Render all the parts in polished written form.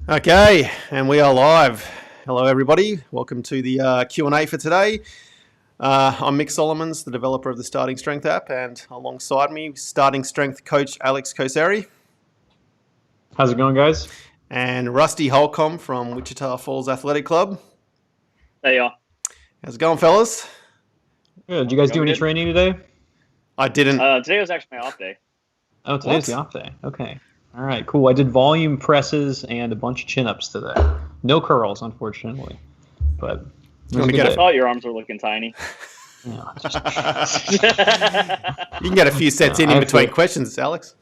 Okay, and we are live. Hello, everybody. Welcome to the Q&A for today. I'm Mick Solomons, the developer of the Starting Strength app, and alongside me, Starting Strength coach Alex Koseri. How's it going, guys? And Rusty Holcomb from Wichita Falls Athletic Club. Hey, y'all. How's it going, fellas? Good. Did you guys do any training today? I didn't. Today was actually my off day. Oh, today's the off day. Okay. All right, cool. I did volume presses and a bunch of chin-ups today. No curls, unfortunately. But I thought your arms were looking tiny. Yeah, you can get a few sets in between questions, Alex.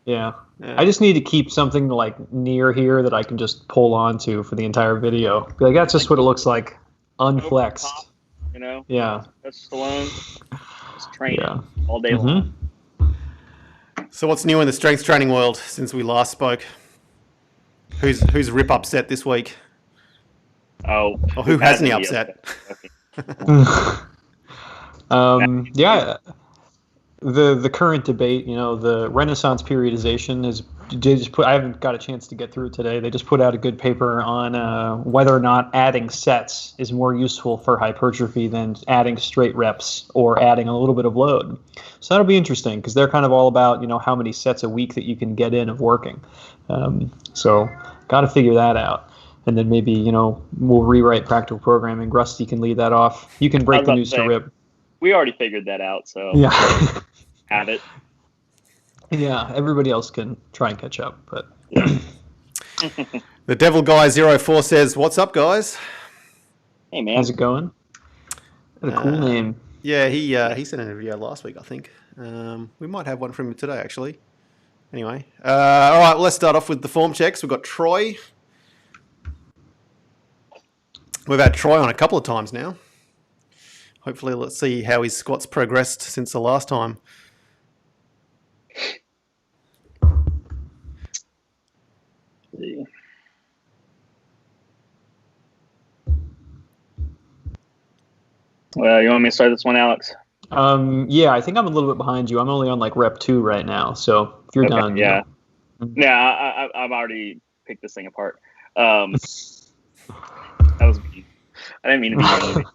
Yeah. I just need to keep something like near here that I can just pull onto for the entire video. Like that's just what it looks like, unflexed. Top, you know? Yeah. That's Stallone. Just training all day long. So what's new in the strength training world since we last spoke? Who's rip upset this week? Oh, or who has any upset? Yeah, the current debate, the Renaissance periodization is. I haven't got a chance to get through it today. They just put out a good paper on whether or not adding sets is more useful for hypertrophy than adding straight reps or adding a little bit of load. So that'll be interesting because they're kind of all about how many sets a week that you can get in of working. So got to figure that out. And then maybe we'll rewrite practical programming. Rusty can lead that off. You can break the news to Rip. We already figured that out, so yeah, have it. Yeah, everybody else can try and catch up, but The Devil Guy 04 says, "What's up, guys?" Hey, man. How's it going? What a cool name. Yeah, he sent in a video last week, I think. We might have one from him today, actually. Anyway, all right, let's start off with the form checks. We've got Troy. We've had Troy on a couple of times now. Hopefully, let's see how his squats progressed since the last time. Well, you want me to start this one, Alex? Yeah, I think I'm a little bit behind you. I'm only on like rep 2 right now, so if you're done. Yeah. Yeah, I've already picked this thing apart. That was me. I didn't mean to be mean.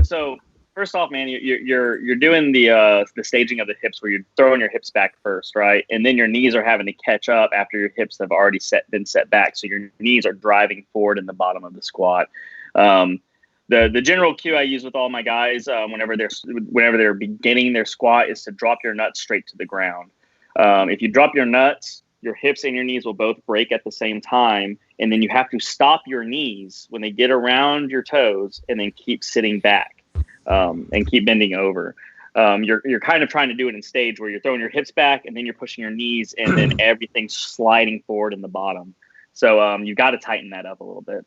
So first off, man, you're doing the staging of the hips where you're throwing your hips back first, right? And then your knees are having to catch up after your hips have already been set back. So your knees are driving forward in the bottom of the squat. The general cue I use with all my guys whenever they're beginning their squat is to drop your nuts straight to the ground. If you drop your nuts, your hips and your knees will both break at the same time, and then you have to stop your knees when they get around your toes, and then keep sitting back and keep bending over. You're kind of trying to do it in stage where you're throwing your hips back, and then you're pushing your knees, and then everything's sliding forward in the bottom. So you've got to tighten that up a little bit.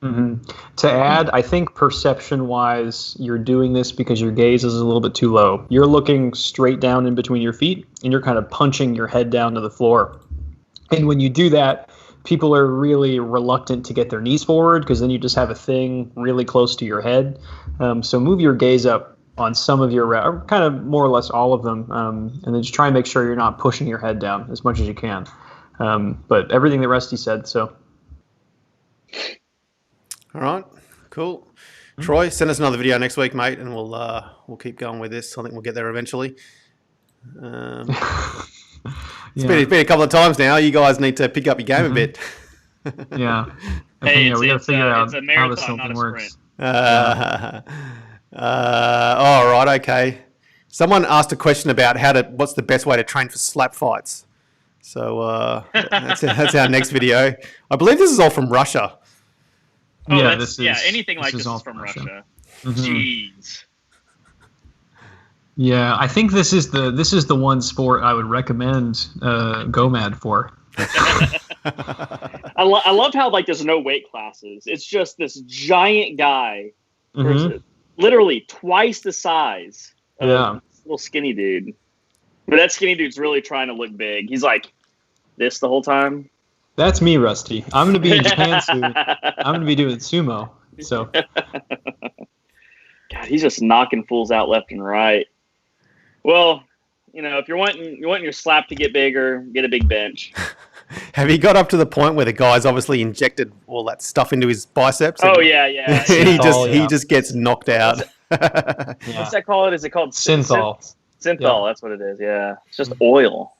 Mm-hmm. To add, I think perception-wise, you're doing this because your gaze is a little bit too low. You're looking straight down in between your feet, and you're kind of punching your head down to the floor. And when you do that, people are really reluctant to get their knees forward because then you just have a thing really close to your head. So move your gaze up on some of your reps, or kind of more or less all of them, and then just try and make sure you're not pushing your head down as much as you can. But everything that Rusty said, so... All right, cool. Troy, send us another video next week, mate, and we'll keep going with this. I think we'll get there eventually. It's been a couple of times now. You guys need to pick up your game a bit. Yeah. Hey, we got to figure out it's a how this marathon, whole thing not a works. All right, okay. Someone asked a question about what's the best way to train for slap fights. So that's our next video. I believe this is all from Russia. Oh, yeah, anything like this is from Russia. Mm-hmm. Jeez. Yeah, I think this is the one sport I would recommend GOMAD for. I love how there's no weight classes. It's just this giant guy, literally twice the size of this little skinny dude. But that skinny dude's really trying to look big. He's like this the whole time. That's me, Rusty. I'm going to be in Japan soon. I'm going to be doing sumo. So, God, he's just knocking fools out left and right. Well, if you're wanting your slap to get bigger, get a big bench. Have you got up to the point where the guy's obviously injected all that stuff into his biceps? Oh and, yeah. and Synthol, he yeah. just gets knocked out. Yeah. What's that called? Is it called Synthol. Synthol. That's what it is. Yeah, it's just oil.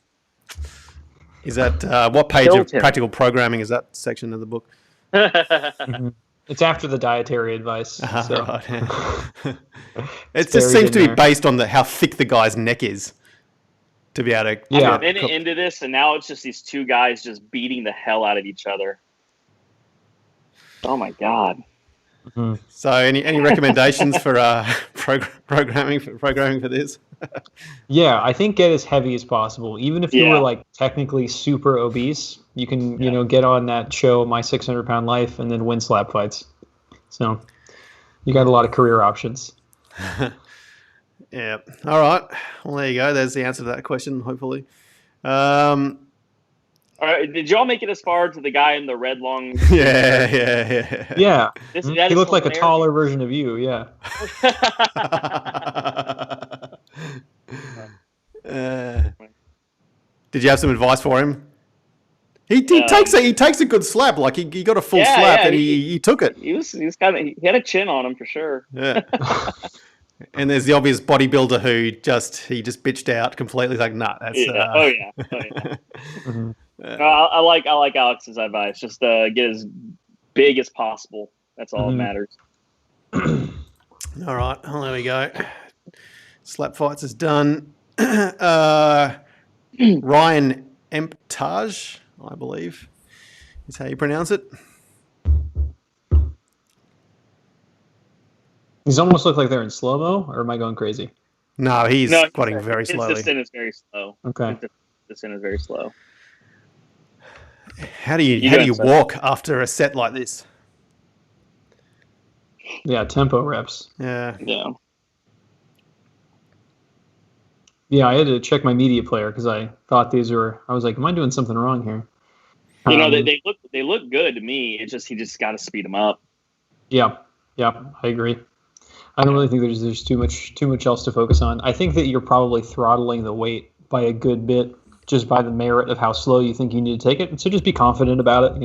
Is that what page Killed of him. practical programming is that section of the book? Mhm. It's after the dietary advice. So. Right. It just buried seems in to be there. based on how thick the guy's neck is to be able to. Yeah. I've been into this, and now it's just these two guys just beating the hell out of each other. Oh my god! Mhm. So, any recommendations for programming for this? Yeah, I think get as heavy as possible. Even if you Yeah. were like technically super obese, you can get on that show, My 600 Pound Life, and then win slap fights. So you got a lot of career options. Yeah. All right. Well, there you go. There's the answer to that question. Hopefully. All right, did y'all make it as far to the guy in the red long? Yeah. Yeah, This, Mhm. that he is looked like a hilarious. taller version of you. Yeah. Did you have some advice for him? He takes a good slap. Like he got a full Yeah, slap yeah, and he took it. he was kind of he had a chin on him for sure. Yeah. And there's the obvious bodybuilder who just bitched out completely. Like, nah, that's Yeah. Oh yeah. Mhm. No, I like Alex's advice. Just get as big as possible. That's all Mhm. that matters. All right. Well, there we go. Slap fights is done. Ryan Emptage, I believe, is how you pronounce it. These almost look like they're in slow mo, or am I going crazy? No, he's No, squatting very His slowly. descent is very slow. Okay. His descent is very slow. How do you go ahead, walk after a set like this? Yeah, tempo reps. Yeah. Yeah. Yeah, I had to check my media player because I thought these were. I was like, am I doing something wrong here? You know, Um, they look good to me. It's just he just got to speed them up. Yeah, I agree. I don't really think there's too much else to focus on. I think that you're probably throttling the weight by a good bit just by the merit of how slow you think you need to take it. So just be confident about it.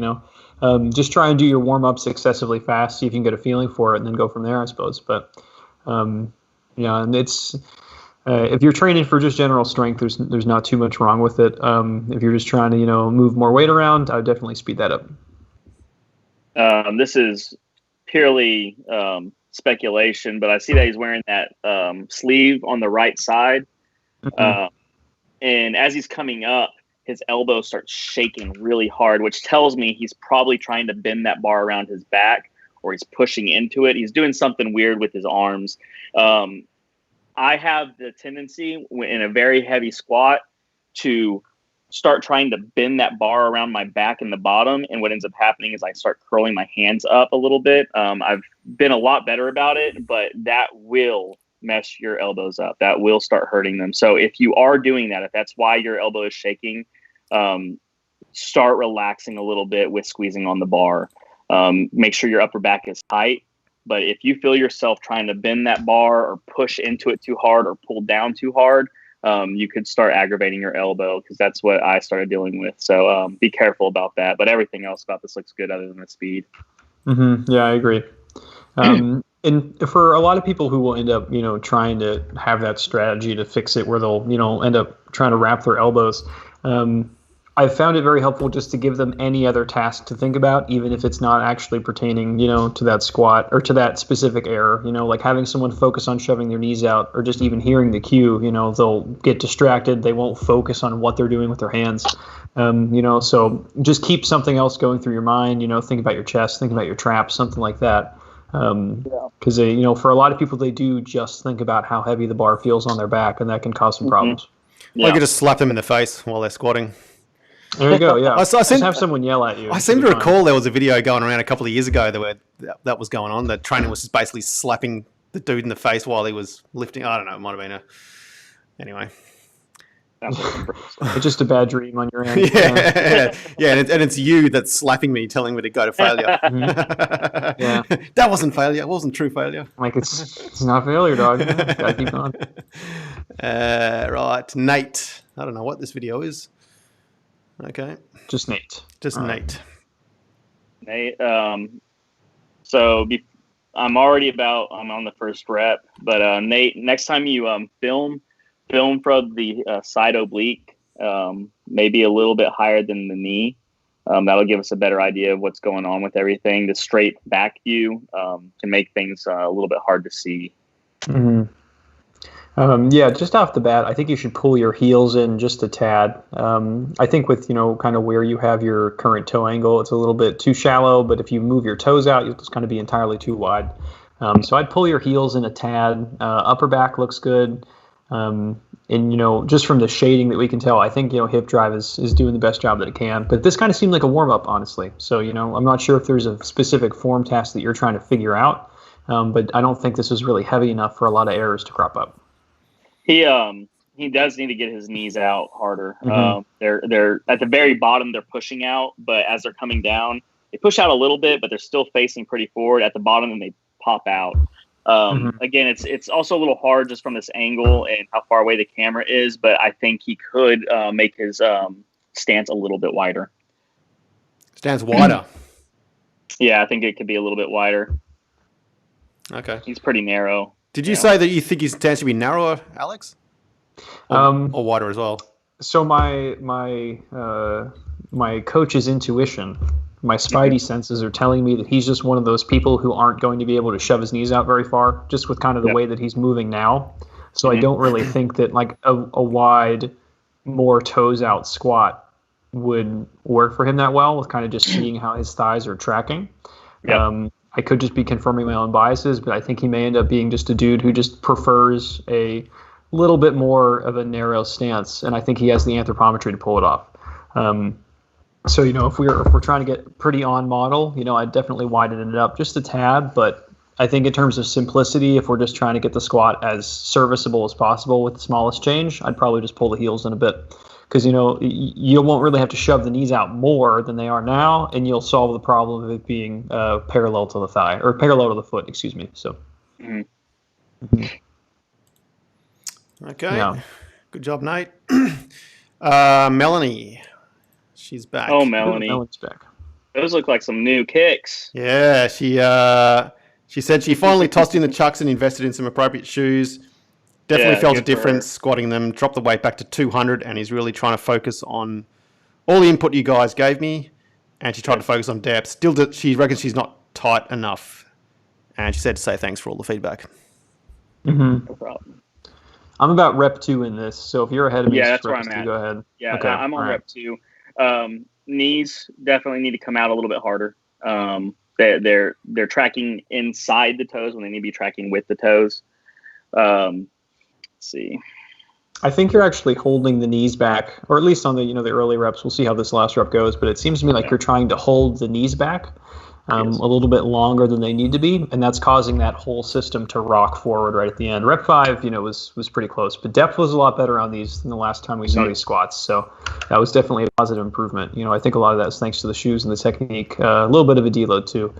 Just try and do your warm ups excessively fast, see if you can get a feeling for it, and then go from there, I suppose. But and it's if you're training for just general strength, there's not too much wrong with it. If you're just trying to move more weight around, I would definitely speed that up. This is purely speculation, but I see that he's wearing that sleeve on the right side. Mhm. And as he's coming up, his elbow starts shaking really hard, which tells me he's probably trying to bend that bar around his back, or he's pushing into it. He's doing something weird with his arms. I have the tendency in a very heavy squat to start trying to bend that bar around my back in the bottom. And what ends up happening is I start curling my hands up a little bit. I've been a lot better about it, but that will mess your elbows up. That will start hurting them. So if you are doing that, if that's why your elbow is shaking, start relaxing a little bit with squeezing on the bar. Make sure your upper back is tight. But if you feel yourself trying to bend that bar or push into it too hard or pull down too hard, you could start aggravating your elbow, because that's what I started dealing with. So be careful about that. But everything else about this looks good other than the speed. Mm-hmm. Yeah, I agree. And for a lot of people who will end up, trying to have that strategy to fix it, where they'll, end up trying to wrap their elbows, I've found it very helpful just to give them any other task to think about, even if it's not actually pertaining, to that squat or to that specific error. Like having someone focus on shoving their knees out, or just even hearing the cue. They'll get distracted. They won't focus on what they're doing with their hands. So just keep something else going through your mind. Think about your chest, think about your traps, something like that. Because for a lot of people, they do just think about how heavy the bar feels on their back, and that can cause some problems. I could just slap them in the face while they're squatting. There you go. Yeah, I just have someone yell at you. I seem to recall there was a video going around a couple of years ago that was going on. The trainer was just basically slapping the dude in the face while he was lifting. I don't know. It might have been anyway. It's just a bad dream on your end. Yeah, and it's you that's slapping me, telling me to go to failure. Yeah, that wasn't failure. It wasn't true failure. Like it's not failure, dog. Gotta keep going. Right, Nate. I don't know what this video is. Okay. Just Nate. Just All Nate. Nate, so I'm on the first rep, but Nate, next time you film from the side oblique, maybe a little bit higher than the knee. That'll give us a better idea of what's going on with everything. The straight back view can make things a little bit hard to see. Mm-hmm. Yeah, just off the bat, I think you should pull your heels in just a tad. I think with, kind of where you have your current toe angle, it's a little bit too shallow, but if you move your toes out, you'll just kind of be entirely too wide. So I'd pull your heels in a tad. Upper back looks good. And, just from the shading that we can tell, I think, hip drive is doing the best job that it can. But this kind of seemed like a warm-up, honestly. So, I'm not sure if there's a specific form task that you're trying to figure out. But I don't think this is really heavy enough for a lot of errors to crop up. He does need to get his knees out harder. Mm-hmm. They're at the very bottom. They're pushing out, but as they're coming down, they push out a little bit, but they're still facing pretty forward at the bottom, and they pop out. Again, it's also a little hard just from this angle and how far away the camera is, but I think he could make his stance a little bit wider. Stance wider. Yeah, I think it could be a little bit wider. Okay. He's pretty narrow. Did you say that you think his stance should be narrower, Alex? Or wider as well? So my coach's intuition, my spidey senses are telling me that he's just one of those people who aren't going to be able to shove his knees out very far, just with kind of the way that he's moving now. So I don't really think that like a wide, more toes out squat would work for him that well, with kind of just seeing how his thighs are tracking. Yep. I could just be confirming my own biases, but I think he may end up being just a dude who just prefers a little bit more of a narrow stance, and I think he has the anthropometry to pull it off. So if we're trying to get pretty on model, I'd definitely widen it up just a tad. But I think in terms of simplicity, if we're just trying to get the squat as serviceable as possible with the smallest change, I'd probably just pull the heels in a bit. Because, you won't really have to shove the knees out more than they are now, and you'll solve the problem of it being parallel to the thigh, or parallel to the foot, excuse me. So. Okay. Yeah. Good job, Nate. Melanie. She's back. Oh, Melanie's back. Those look like some new kicks. Yeah, she said she finally tossed in the chucks and invested in some appropriate shoes. Definitely felt a difference squatting them, dropped the weight back to 200, and he's really trying to focus on all the input you guys gave me, and she tried to focus on depth. Still, she reckons she's not tight enough, and she said to say thanks for all the feedback. Mm-hmm. No problem. I'm about rep 2 in this, so if you're ahead of me, that's where I'm at. Go ahead. Yeah, okay. I'm on rep 2. Knees definitely need to come out a little bit harder. They're tracking inside the toes when they need to be tracking with the toes. Let's see. I think you're actually holding the knees back, or at least on the the early reps. We'll see how this last rep goes, but it seems to me like you're trying to hold the knees back a little bit longer than they need to be, and that's causing that whole system to rock forward right at the end. Rep 5, was pretty close, but depth was a lot better on these than the last time we saw these squats. So that was definitely a positive improvement. I think a lot of that is thanks to the shoes and the technique, a little bit of a deload too.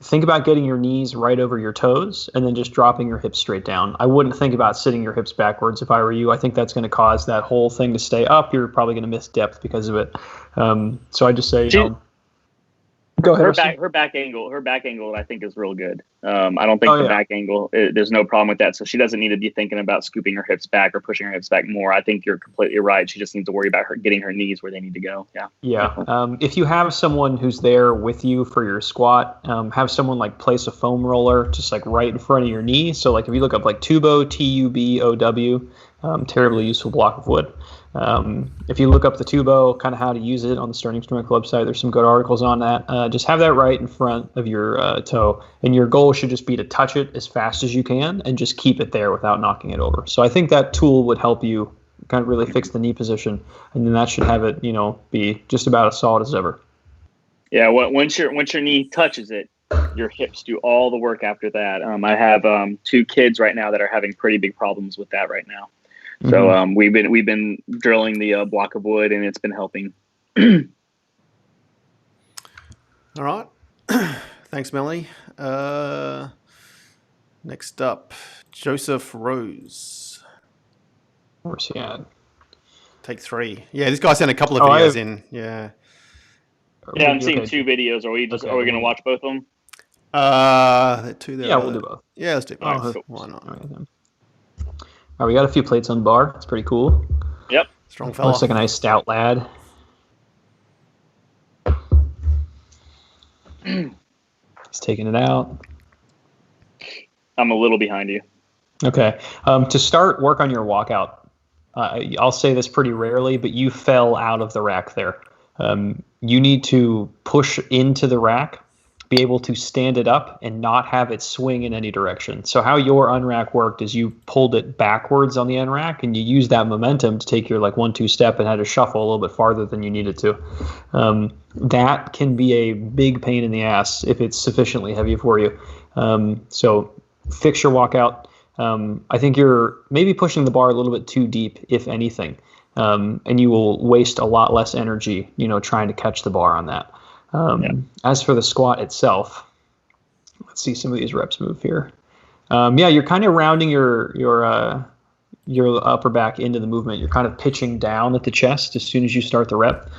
Think about getting your knees right over your toes and then just dropping your hips straight down. I wouldn't think about sitting your hips backwards if I were you. I think that's going to cause that whole thing to stay up. You're probably going to miss depth because of it. So I just say, go ahead. Her back angle, I think is real good. I don't think the back angle, there's no problem with that. So she doesn't need to be thinking about scooping her hips back or pushing her hips back more. I think you're completely right. She just needs to worry about her getting her knees where they need to go. Yeah. Yeah. If you have someone who's there with you for your squat, have someone like place a foam roller just like right in front of your knee. So like if you look up like Tubo, Tubow, terribly useful block of wood. If you look up the Tubo, kind of how to use it on the Starting Strength website, there's some good articles on that. Just have that right in front of your toe, and your goal should just be to touch it as fast as you can and just keep it there without knocking it over. So I think that tool would help you kind of really fix the knee position, and then that should have it, be just about as solid as ever. Yeah, once your knee touches it, your hips do all the work after that. I have 2 kids right now that are having pretty big problems with that right now. So we've been drilling the block of wood, and it's been helping. All right. Thanks, Melanie. Next up, Joseph Rose. Where's he at? take 3. Yeah, this guy sent a couple of Oh, videos in. Yeah. Yeah, I'm seeing Okay. 2 videos. Are we going to watch both of them? The 2 there. Yeah, we'll do both. Yeah, let's do both. Oh, Why not? All right, we got a few plates on the bar. It's pretty cool. Yep. Strong fella. Looks like a nice stout lad. He's taking it out. I'm a little behind you. Okay. To start, work on your walkout. I'll say this pretty rarely, but you fell out of the rack there. You need to push into the rack, be able to stand it up, and not have it swing in any direction. So how your unrack worked is you pulled it backwards on the unrack, and you used that momentum to take your 1-2 step and had to shuffle a little bit farther than you needed to. That can be a big pain in the ass if it's sufficiently heavy for you. So fix your walkout. I think you're maybe pushing the bar a little bit too deep, if anything, and you will waste a lot less energy, trying to catch the bar on that. As for the squat itself, let's see some of these reps move here. You're kind of rounding your upper back into the movement. You're kind of pitching down at the chest as soon as you start the rep.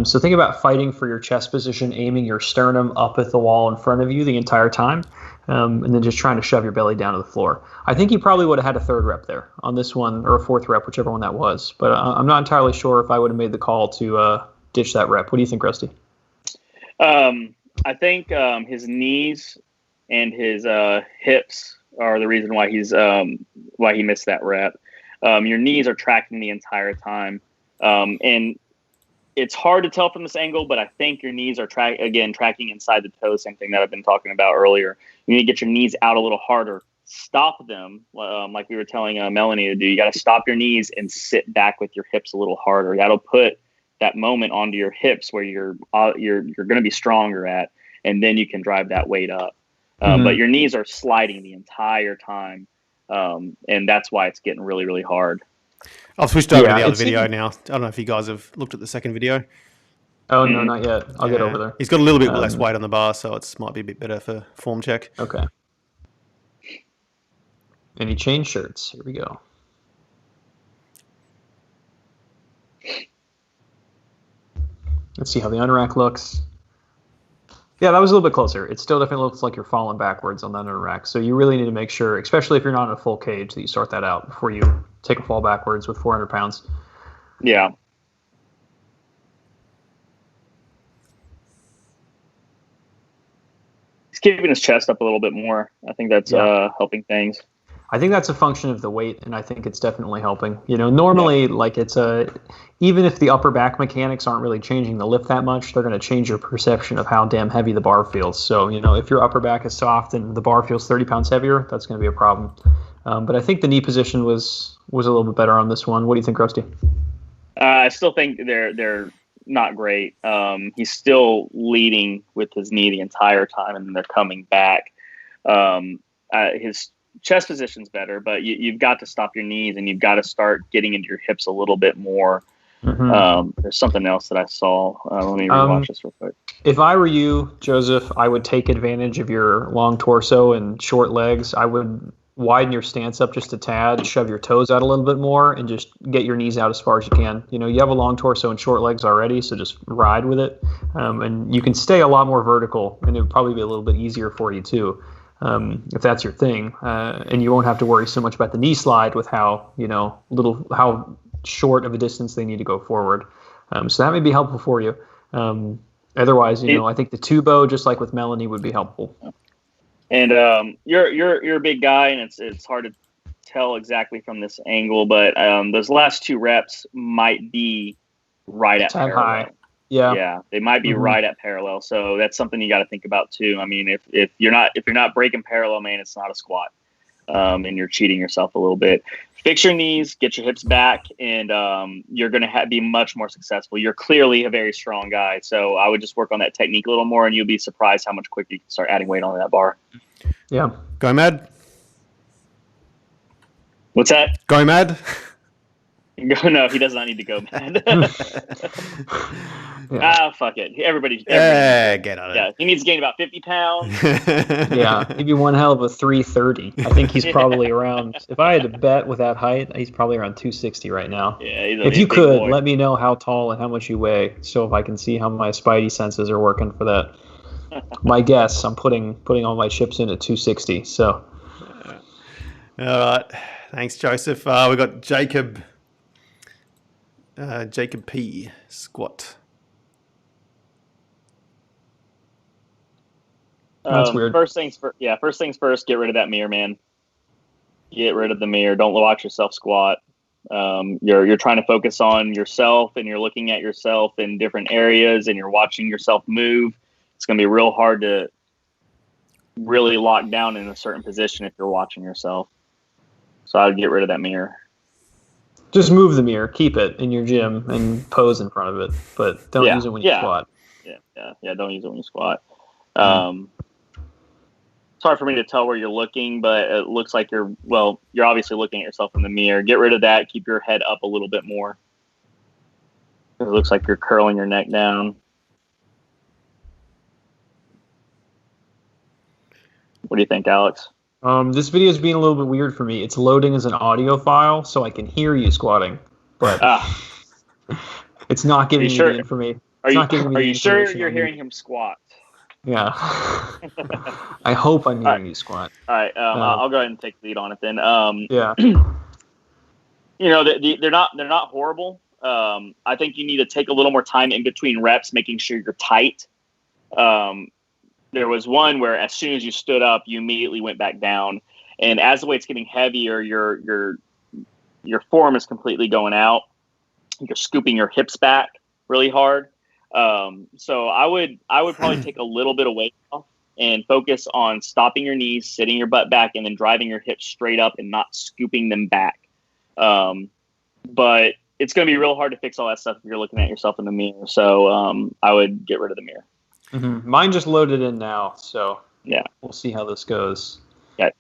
So think about fighting for your chest position, aiming your sternum up at the wall in front of you the entire time, and then just trying to shove your belly down to the floor. I think you probably would have had a 3rd rep there on this one, or a 4th rep, whichever one that was. But I'm not entirely sure if I would have made the call to ditch that rep. What do you think, Rusty? I think his knees and his hips are the reason why why he missed that rep. Your knees are tracking the entire time, and it's hard to tell from this angle, but I think your knees are tracking inside the toe. Same thing that I've been talking about earlier. You need to get your knees out a little harder. Stop them, like we were telling Melanie to do. You got to stop your knees and sit back with your hips a little harder. That'll put that moment onto your hips where you're going to be stronger at, and then you can drive that weight up. But your knees are sliding the entire time, and that's why it's getting really, really hard. I've switched over to the other video now. I don't know if you guys have looked at the second video. Oh, no, not yet. I'll get over there. He's got a little bit less weight on the bar, so it might be a bit better for form check. Okay. And he changed shirts. Here we go. Let's see how the unrack looks. Yeah, that was a little bit closer. It still definitely looks like you're falling backwards on that unrack. So you really need to make sure, especially if you're not in a full cage, that you sort that out before you take a fall backwards with 400 pounds. Yeah. He's keeping his chest up a little bit more. I think that's helping things. I think that's a function of the weight, and I think it's definitely helping. Normally, even if the upper back mechanics aren't really changing the lift that much, they're going to change your perception of how damn heavy the bar feels. So, if your upper back is soft and the bar feels 30 pounds heavier, that's going to be a problem. But I think the knee position was a little bit better on this one. What do you think, Rusty? I still think they're not great. He's still leading with his knee the entire time, and then they're coming back. His chest position's better, but you've got to stop your knees, and you've got to start getting into your hips a little bit more. There's something else that I saw. Let me rewatch this real quick. If I were you, Joseph, I would take advantage of your long torso and short legs. I would widen your stance up just a tad, shove your toes out a little bit more, and just get your knees out as far as you can. You have a long torso and short legs already, so just ride with it. And you can stay a lot more vertical, and it would probably be a little bit easier for you too. If that's your thing, and you won't have to worry so much about the knee slide with how how short of a distance they need to go forward. So that may be helpful for you. Otherwise, I think the tubo, just like with Melanie, would be helpful. And you're a big guy, and it's hard to tell exactly from this angle, but those last 2 reps might be right at parallel. High. Yeah, they might be right at parallel. So that's something you got to think about too. I mean, if you're not breaking parallel, man, it's not a squat, and you're cheating yourself a little bit. Fix your knees, get your hips back, and you're going to be much more successful. You're clearly a very strong guy, so I would just work on that technique a little more, and you'll be surprised how much quicker you can start adding weight onto that bar. Yeah. Go mad. What's that? Go mad. No, he does not need to go, man. Yeah. Fuck it. Everybody Get on yeah, he needs to gain about 50 pounds. it. Yeah, he'd be one hell of a 330. I think he's probably around. If I had to bet with that height, he's probably around 260 right now. Yeah, he's If a you big could, boy. let me know how tall and how much you weigh, so if I can see how my spidey senses are working for that. My guess, I'm putting all my chips in at 260. So All right. Thanks, Joseph. We got Jacob. Jacob P. Squat. That's weird. First things first. Get rid of that mirror, man. Get rid of the mirror. Don't watch yourself squat. You're trying to focus on yourself, and you're looking at yourself in different areas, and you're watching yourself move. It's going to be real hard to really lock down in a certain position if you're watching yourself. So I would get rid of that mirror. just move the mirror, keep it in your gym, and pose in front of it, but don't use it when you squat. Yeah. Don't use it when you squat. It's hard for me to tell where you're looking, but it looks like you're obviously looking at yourself in the mirror. Get rid of that. Keep your head up a little bit more. It looks like you're curling your neck down. What do you think, Alex? This video is being a little bit weird for me. It's loading as an audio file, so I can hear you squatting, but it's not giving me the information. Are you sure you're hearing him squat? Yeah. I hope I'm hearing you squat. All right. I'll go ahead and take the lead on it then. Yeah. They're not horrible. I think you need to take a little more time in between reps, making sure you're tight. There was one where as soon as you stood up, you immediately went back down, and as the weight's getting heavier, your form is completely going out. You're scooping your hips back really hard. So I would probably take a little bit of weight off and focus on stopping your knees, sitting your butt back, and then driving your hips straight up and not scooping them back. But it's going to be real hard to fix all that stuff if you're looking at yourself in the mirror. So I would get rid of the mirror. Mm-hmm. Mine just loaded in now, so yeah, we'll see how this goes. Okay.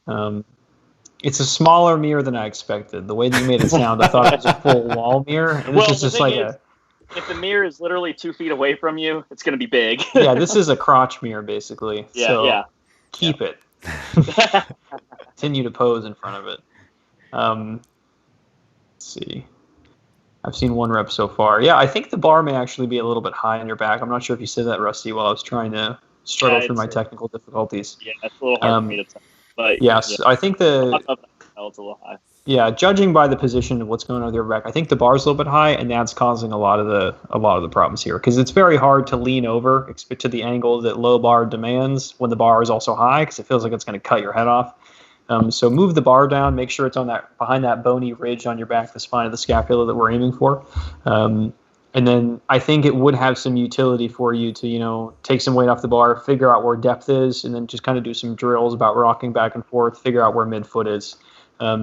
It's a smaller mirror than I expected. The way that you made it sound, I thought it was a full wall mirror, and this is just like if the mirror is literally 2 feet away from you, it's going to be big. Yeah, this is a crotch mirror, basically. Yeah, so yeah. Keep it. Continue to pose in front of it. Let's see. I've seen one rep so far. Yeah, I think the bar may actually be a little bit high on your back. I'm not sure if you said that, Rusty, while I was trying to struggle through my technical difficulties. Yeah, it's a little hard for me to tell. But yes, yeah. I think it's a little high. Yeah, judging by the position of what's going on with your back, I think the bar's a little bit high, and that's causing a lot of the problems here. Because it's very hard to lean over to the angle that low bar demands when the bar is also high, because it feels like it's going to cut your head off. So move the bar down, make sure it's on that behind that bony ridge on your back, the spine of the scapula that we're aiming for. And then I think it would have some utility for you to, take some weight off the bar, figure out where depth is, and then just kind of do some drills about rocking back and forth, figure out where midfoot is.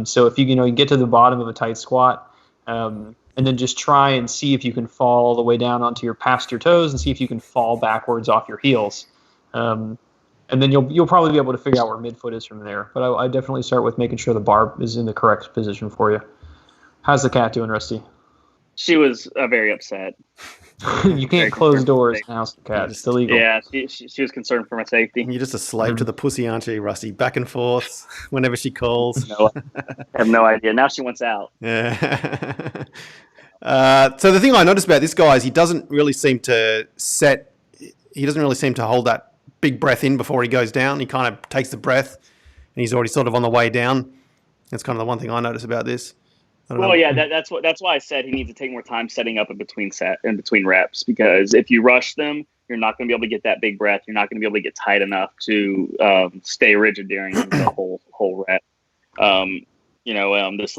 So if you get to the bottom of a tight squat, and then just try and see if you can fall all the way down past your toes, and see if you can fall backwards off your heels. And then you'll probably be able to figure out where midfoot is from there. But I definitely start with making sure the bar is in the correct position for you. How's the cat doing, Rusty? She was very upset. You can't close doors in house the cat. It's illegal. Yeah, she was concerned for my safety. You're just a slave to the pussy, aren't you, Rusty? Back and forth whenever she calls. No, I have no idea. Now she wants out. Yeah. So the thing I noticed about this guy is he doesn't really seem to hold that big breath in before he goes down. He kind of takes the breath and he's already sort of on the way down. That's kind of the one thing I notice about this. Yeah, that's why I said he needs to take more time setting up in between reps, because if you rush them, you're not going to be able to get that big breath. You're not going to be able to get tight enough to stay rigid during the whole rep.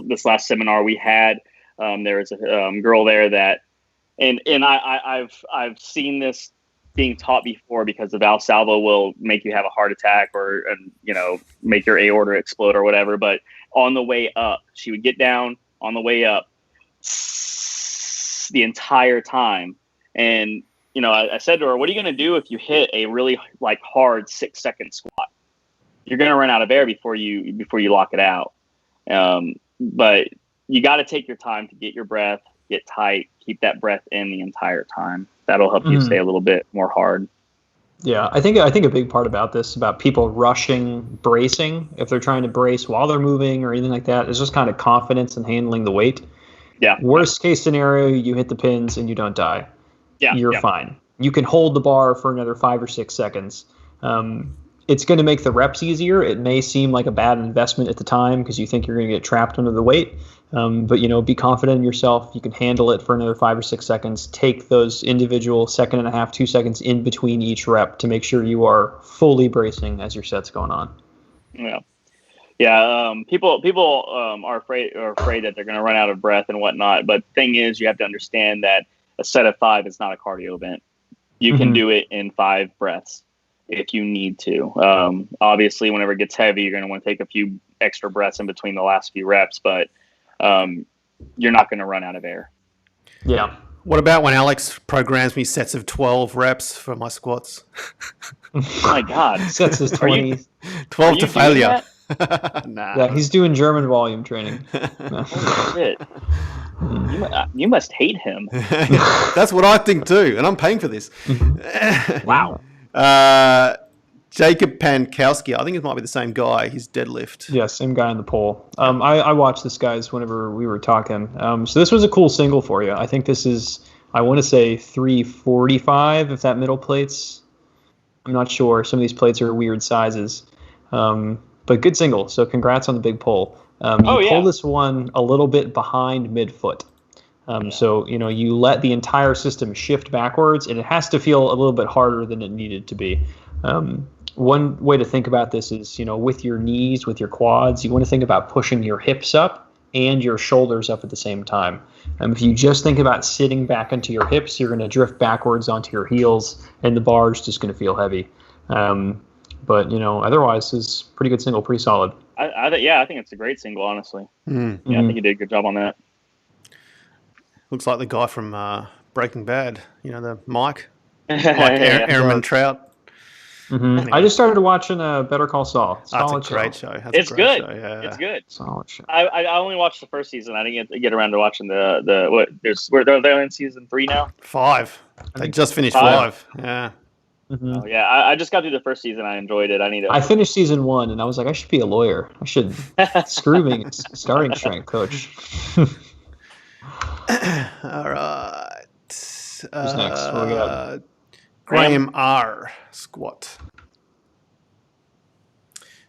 This last seminar we had, there was a girl there that, and I've seen this being taught before, because the Valsalva will make you have a heart attack or make your aorta explode or whatever. But on the way up, she would get down on the way up the entire time. And I said to her, "What are you going to do if you hit a really hard 6-second squat? You're going to run out of air before you lock it out." But you got to take your time to get your breath, get tight, keep that breath in the entire time. That'll help you stay a little bit more hard. Yeah, I think a big part about this, about people rushing bracing, if they're trying to brace while they're moving or anything like that, is just kind of confidence in handling the weight. Yeah. Worst case scenario, you hit the pins and you don't die. Yeah. You're fine. You can hold the bar for another 5 or 6 seconds. It's going to make the reps easier. It may seem like a bad investment at the time because you think you're going to get trapped under the weight. But, be confident in yourself. You can handle it for another 5 or 6 seconds. Take those individual 1.5, 2 seconds in between each rep to make sure you are fully bracing as your set's going on. Yeah. Yeah. People are afraid that they're going to run out of breath and whatnot. But the thing is, you have to understand that a set of 5 is not a cardio event. You can do it in 5 breaths if you need to. Obviously, whenever it gets heavy, you're going to want to take a few extra breaths in between the last few reps, but you're not going to run out of air. Yeah. What about when Alex programs me sets of 12 reps for my squats? Oh my God. Sets his 20. 12 to failure. Nah. Yeah, he's doing German volume training. Oh, shit. You must hate him. That's what I think too, and I'm paying for this. Wow. Jacob Pankowski, I think it might be the same guy. His deadlift. Yeah, same guy in the poll. I watched this guy's whenever we were talking. So this was a cool single for you. I think this is, I want to say 345 if that middle plate's. I'm not sure. Some of these plates are weird sizes. But good single. So congrats on the big pull. Pull this one a little bit behind midfoot. So, you let the entire system shift backwards, and it has to feel a little bit harder than it needed to be. One way to think about this is, with your knees, with your quads, you want to think about pushing your hips up and your shoulders up at the same time. If you just think about sitting back into your hips, you're going to drift backwards onto your heels, and the bar is just going to feel heavy. But, otherwise, it's pretty good single, pretty solid. I think it's a great single, honestly. Yeah, I think you did a good job on that. Looks like the guy from Breaking Bad, the Mike. Airman Trout. Anyway. I just started watching Better Call Saul. That's a great show. It's good. Show, yeah. It's good. Solid show. I only watched the first season. I didn't get around to watching the what. They're in season 3 now. 5. They just finished 5. Yeah. Mm-hmm. Oh, yeah, I just got through the first season. I enjoyed it. I finished season 1, and I was like, I should be a lawyer. I should screw being a starting strength coach. All right. Who's next? What do we got? Graham R. Squat.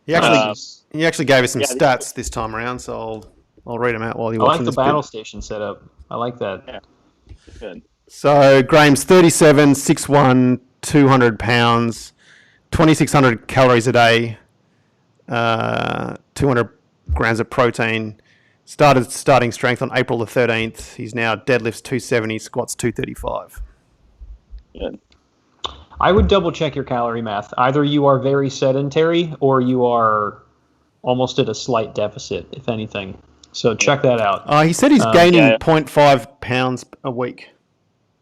He actually gave us some stats this time around, so I'll read them out while you're watching this. I like the battle station setup. I like that. Yeah, good. So Graham's 37, 6'1", 200 pounds, 2,600 calories a day, 200 grams of protein. Started starting strength on April the 13th. He's now deadlifts 270, squats 235. Good. I would double check your calorie math. Either you are very sedentary or you are almost at a slight deficit, if anything. So check that out. He said he's gaining 0.5 pounds a week.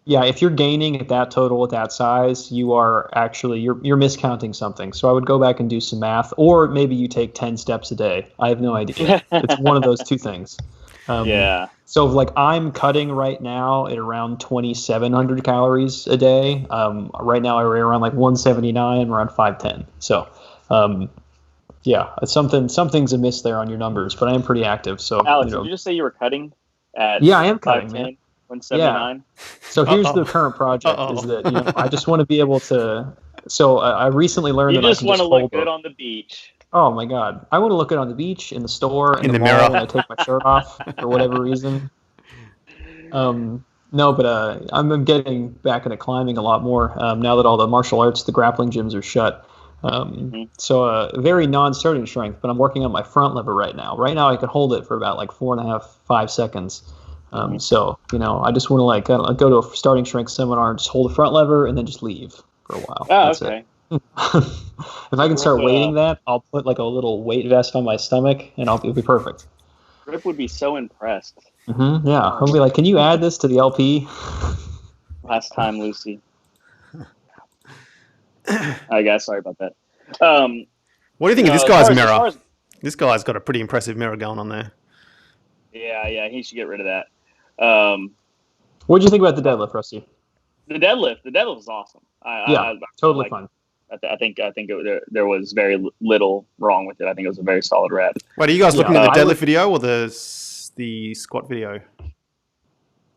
Yeah, if you're gaining at that total at that size, you are actually you're miscounting something. So I would go back and do some math, or maybe you take 10 steps a day. I have no idea. It's one of those two things. Yeah. So I'm cutting right now at around 2,700 calories a day. Right now I weigh around like 179, around 5'10". So yeah, something's amiss there on your numbers, but I am pretty active. So Alex, did you just say you were cutting at? Yeah, I am cutting, man. 179. Yeah. So here's the current project: is that I just want to be able to. So I recently learned that I can want to look good up. on the beach. Oh my God! I want to look good on the beach, in the store, in the mall, mirror when I take my shirt off for whatever reason. No, but I'm getting back into climbing a lot more now that all the martial arts, the grappling gyms are shut. So very non-starting strength, but I'm working on my front lever right now. Right now I can hold it for about like 4.5, 5 seconds. So, I just want to go to a starting strength seminar and just hold the front lever and then just leave for a while. Oh, That's okay. it. If I can start weighting that, I'll put like a little weight vest on my stomach and it'll be perfect. Rip would be so impressed. Yeah. I'll be like, can you add this to the LP? Last time, Lucy. I guess. Sorry about that. What do you think of this guy's mirror? This guy's got a pretty impressive mirror going on there. Yeah, he should get rid of that. What did you think about the deadlift, Rusty? The deadlift was awesome. Totally fun. I think there was very little wrong with it. I think it was a very solid rep. Wait, are you guys looking at the I deadlift would- video or the squat video?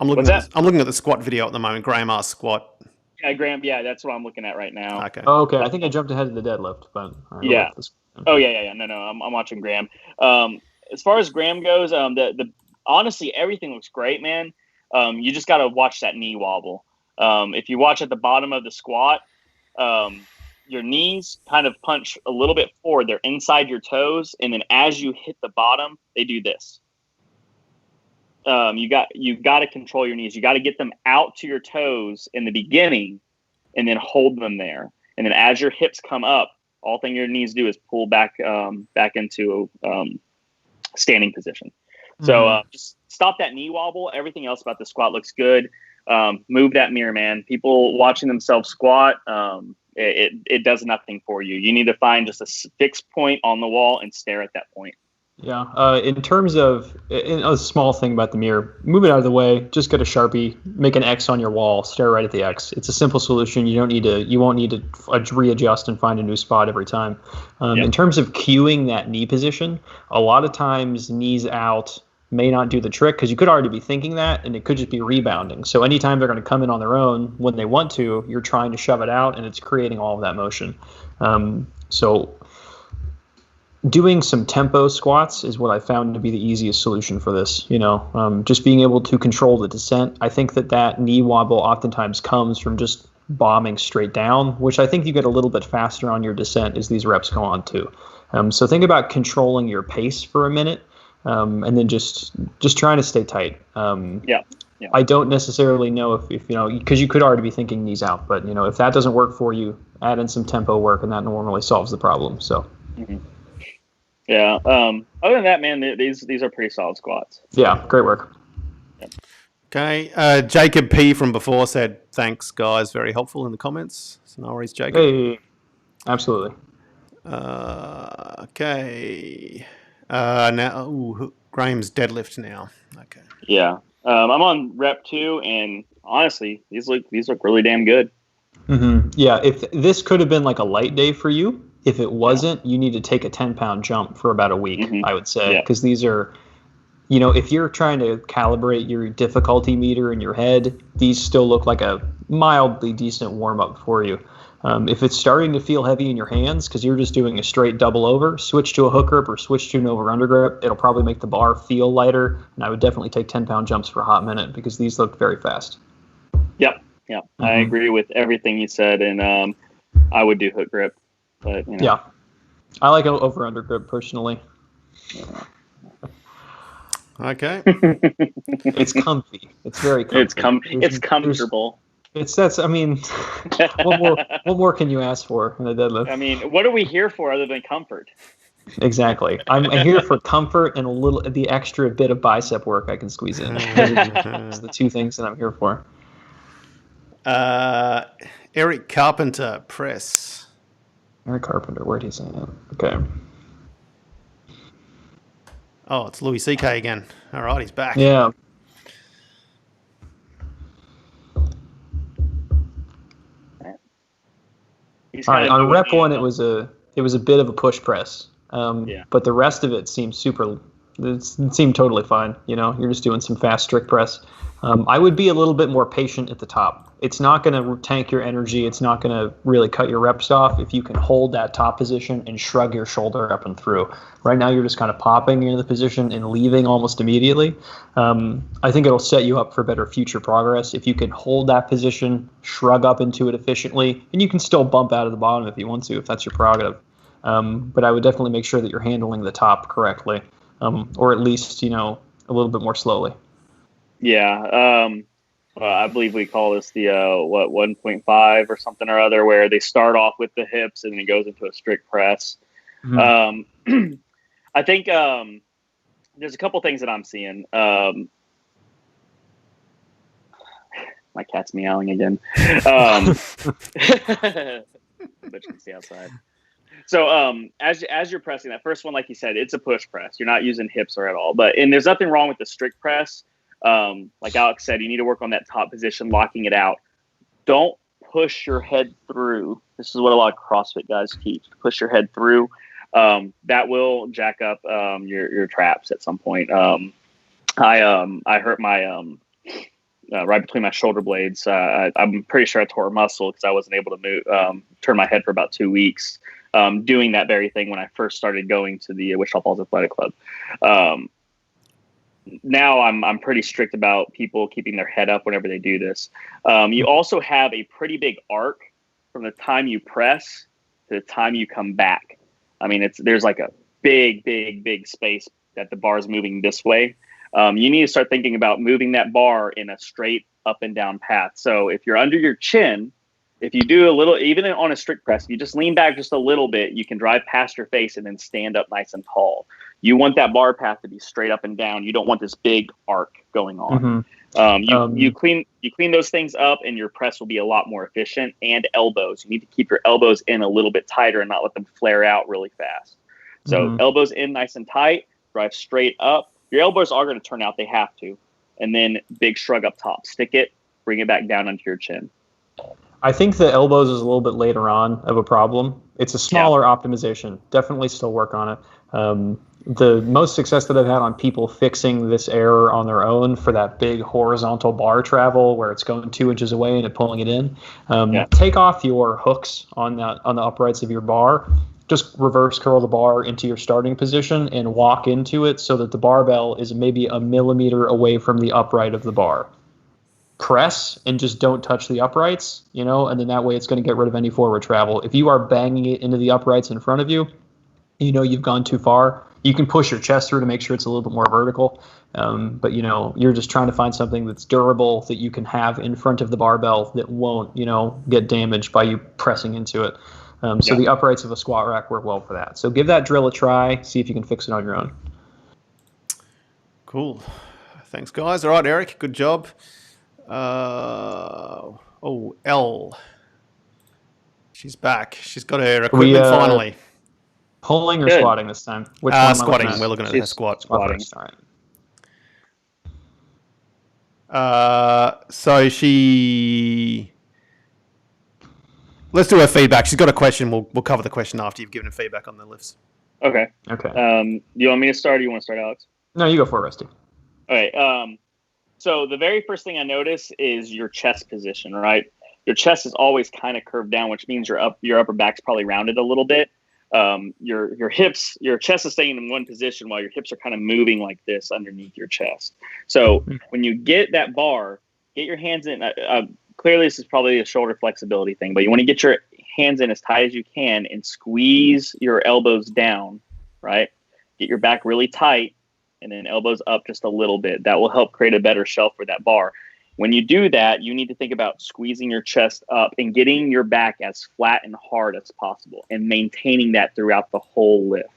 I'm looking What's I'm looking at the squat video at the moment. Graham asked squat. Yeah, Graham. Yeah, that's what I'm looking at right now. Okay. Oh, okay. I think I jumped ahead of the deadlift, but all right, Yeah. I'll let this- Oh yeah. No, I'm watching Graham. As far as Graham goes, the honestly everything looks great, man. You just got to watch that knee wobble. If you watch at the bottom of the squat, your knees kind of punch a little bit forward. They're inside your toes, and then as you hit the bottom, they do this. You got to control your knees. You got to get them out to your toes in the beginning, and then hold them there. And then as your hips come up, all thing your knees do is pull back into standing position. So just stop that knee wobble. Everything else about the squat looks good. Move that mirror, man. People watching themselves squat, it does nothing for you. You need to find just a fixed point on the wall and stare at that point. Yeah. In terms of a small thing about the mirror, move it out of the way. Just get a Sharpie, make an X on your wall, stare right at the X. It's a simple solution. You won't need to readjust and find a new spot every time. In terms of cueing that knee position, a lot of times knees out may not do the trick because you could already be thinking that, and it could just be rebounding. So anytime they're going to come in on their own when they want to, you're trying to shove it out, and it's creating all of that motion. So doing some tempo squats is what I found to be the easiest solution for this. Just being able to control the descent. I think that knee wobble oftentimes comes from just bombing straight down, which I think you get a little bit faster on your descent as these reps go on too. So think about controlling your pace for a minute, and then just trying to stay tight. Yeah. I don't necessarily know if because you could already be thinking knees out, but if that doesn't work for you, add in some tempo work, and that normally solves the problem. So. Mm-hmm. Yeah. Other than that, man, these are pretty solid squats. Yeah. Great work. Yep. Okay. Jacob P from before said, "Thanks, guys. Very helpful in the comments." So no worries, Jacob. Hey. Absolutely. Okay. Now Graham's deadlift now. Okay. Yeah. I'm on rep 2, and honestly, these look really damn good. Mm-hmm. Yeah. If this could have been like a light day for you, if it wasn't, you need to take a 10-pound jump for about a week, I would say, because these are, if you're trying to calibrate your difficulty meter in your head, these still look like a mildly decent warm up for you. If it's starting to feel heavy in your hands because you're just doing a straight double over, switch to a hook grip or switch to an over under grip. It'll probably make the bar feel lighter. And I would definitely take 10-pound jumps for a hot minute because these look very fast. Yep. Mm-hmm. I agree with everything you said. And I would do hook grip. But, Yeah. I like over under grip personally. Okay. It's comfy. It's very comfy. It's comfortable. What more can you ask for in a deadlift? I mean, what are we here for other than comfort? Exactly. I'm here for comfort and the extra bit of bicep work I can squeeze in. It's the two things that I'm here for. Eric Carpenter, press. Eric Carpenter, where'd he say that? Okay. Oh, it's Louis C.K. again. All right, he's back. Yeah. All right. On rep 1, it was a bit of a push press. But the rest of it seemed it seemed totally fine. You're just doing some fast strict press. I would be a little bit more patient at the top. It's not going to tank your energy. It's not going to really cut your reps off if you can hold that top position and shrug your shoulder up and through. Right now, you're just kind of popping into the position and leaving almost immediately. I think it'll set you up for better future progress if you can hold that position, shrug up into it efficiently, and you can still bump out of the bottom if you want to, if that's your prerogative. But I would definitely make sure that you're handling the top correctly, or at least, a little bit more slowly. Yeah. I believe we call this the 1.5 or something or other, where they start off with the hips and then it goes into a strict press. Mm-hmm. I think there's a couple things that I'm seeing. My cat's meowing again. But you can see outside. So as you're pressing that first one, like you said, it's a push press. You're not using hips or at all. And there's nothing wrong with the strict press. Like Alex said, you need to work on that top position, locking it out. Don't push your head through. This is what a lot of CrossFit guys teach. Push your head through. That will jack up your traps at some point. I hurt my right between my shoulder blades. I'm pretty sure I tore a muscle because I wasn't able to move, turn my head for about 2 weeks. Doing that very thing when I first started going to the Wichita Falls Athletic Club. Now I'm pretty strict about people keeping their head up whenever they do this. You also have a pretty big arc from the time you press to the time you come back. I mean, there's like a big space that the bar is moving this way. You need to start thinking about moving that bar in a straight up and down path. So if you're under your chin, if you do a little, even on a strict press, if you just lean back just a little bit, you can drive past your face and then stand up nice and tall. You want that bar path to be straight up and down. You don't want this big arc going on. You clean those things up and your press will be a lot more efficient. And elbows, you need to keep your elbows in a little bit tighter and not let them flare out really fast. So elbows in nice and tight, drive straight up. Your elbows are going to turn out, they have to. And then big shrug up top, stick it, bring it back down onto your chin. I think the elbows is a little bit later on of a problem. It's a smaller optimization. Definitely still work on it. The most success that I've had on people fixing this error on their own for that big horizontal bar travel where it's going 2 inches away and pulling it in. Take off your hooks on the uprights of your bar. Just reverse curl the bar into your starting position and walk into it so that the barbell is maybe a millimeter away from the upright of the bar. Press and just don't touch the uprights, and then that way it's going to get rid of any forward travel. If you are banging it into the uprights in front of you, you've gone too far. You can push your chest through to make sure it's a little bit more vertical. But you're just trying to find something that's durable that you can have in front of the barbell that won't, get damaged by you pressing into it. So the uprights of a squat rack work well for that. So give that drill a try. See if you can fix it on your own. Cool. Thanks, guys. All right, Eric, good job. Elle. She's back. She's got her equipment finally. Pulling or squatting this time? Which one squatting. We're looking at her squat. Squatting. All right. So she... Let's do her feedback. She's got a question. We'll cover the question after you've given her feedback on the lifts. Okay. Do you want me to start or do you want to start, Alex? No, you go for it, Rusty. All right. So the very first thing I notice is your chest position, right? Your chest is always kind of curved down, which means your upper back's probably rounded a little bit. Your hips, your chest is staying in one position while your hips are kind of moving like this underneath your chest. So when you get that bar, get your hands in. Clearly, this is probably a shoulder flexibility thing, but you want to get your hands in as tight as you can and squeeze your elbows down, right? Get your back really tight and then elbows up just a little bit. That will help create a better shelf for that bar. When you do that, you need to think about squeezing your chest up and getting your back as flat and hard as possible and maintaining that throughout the whole lift.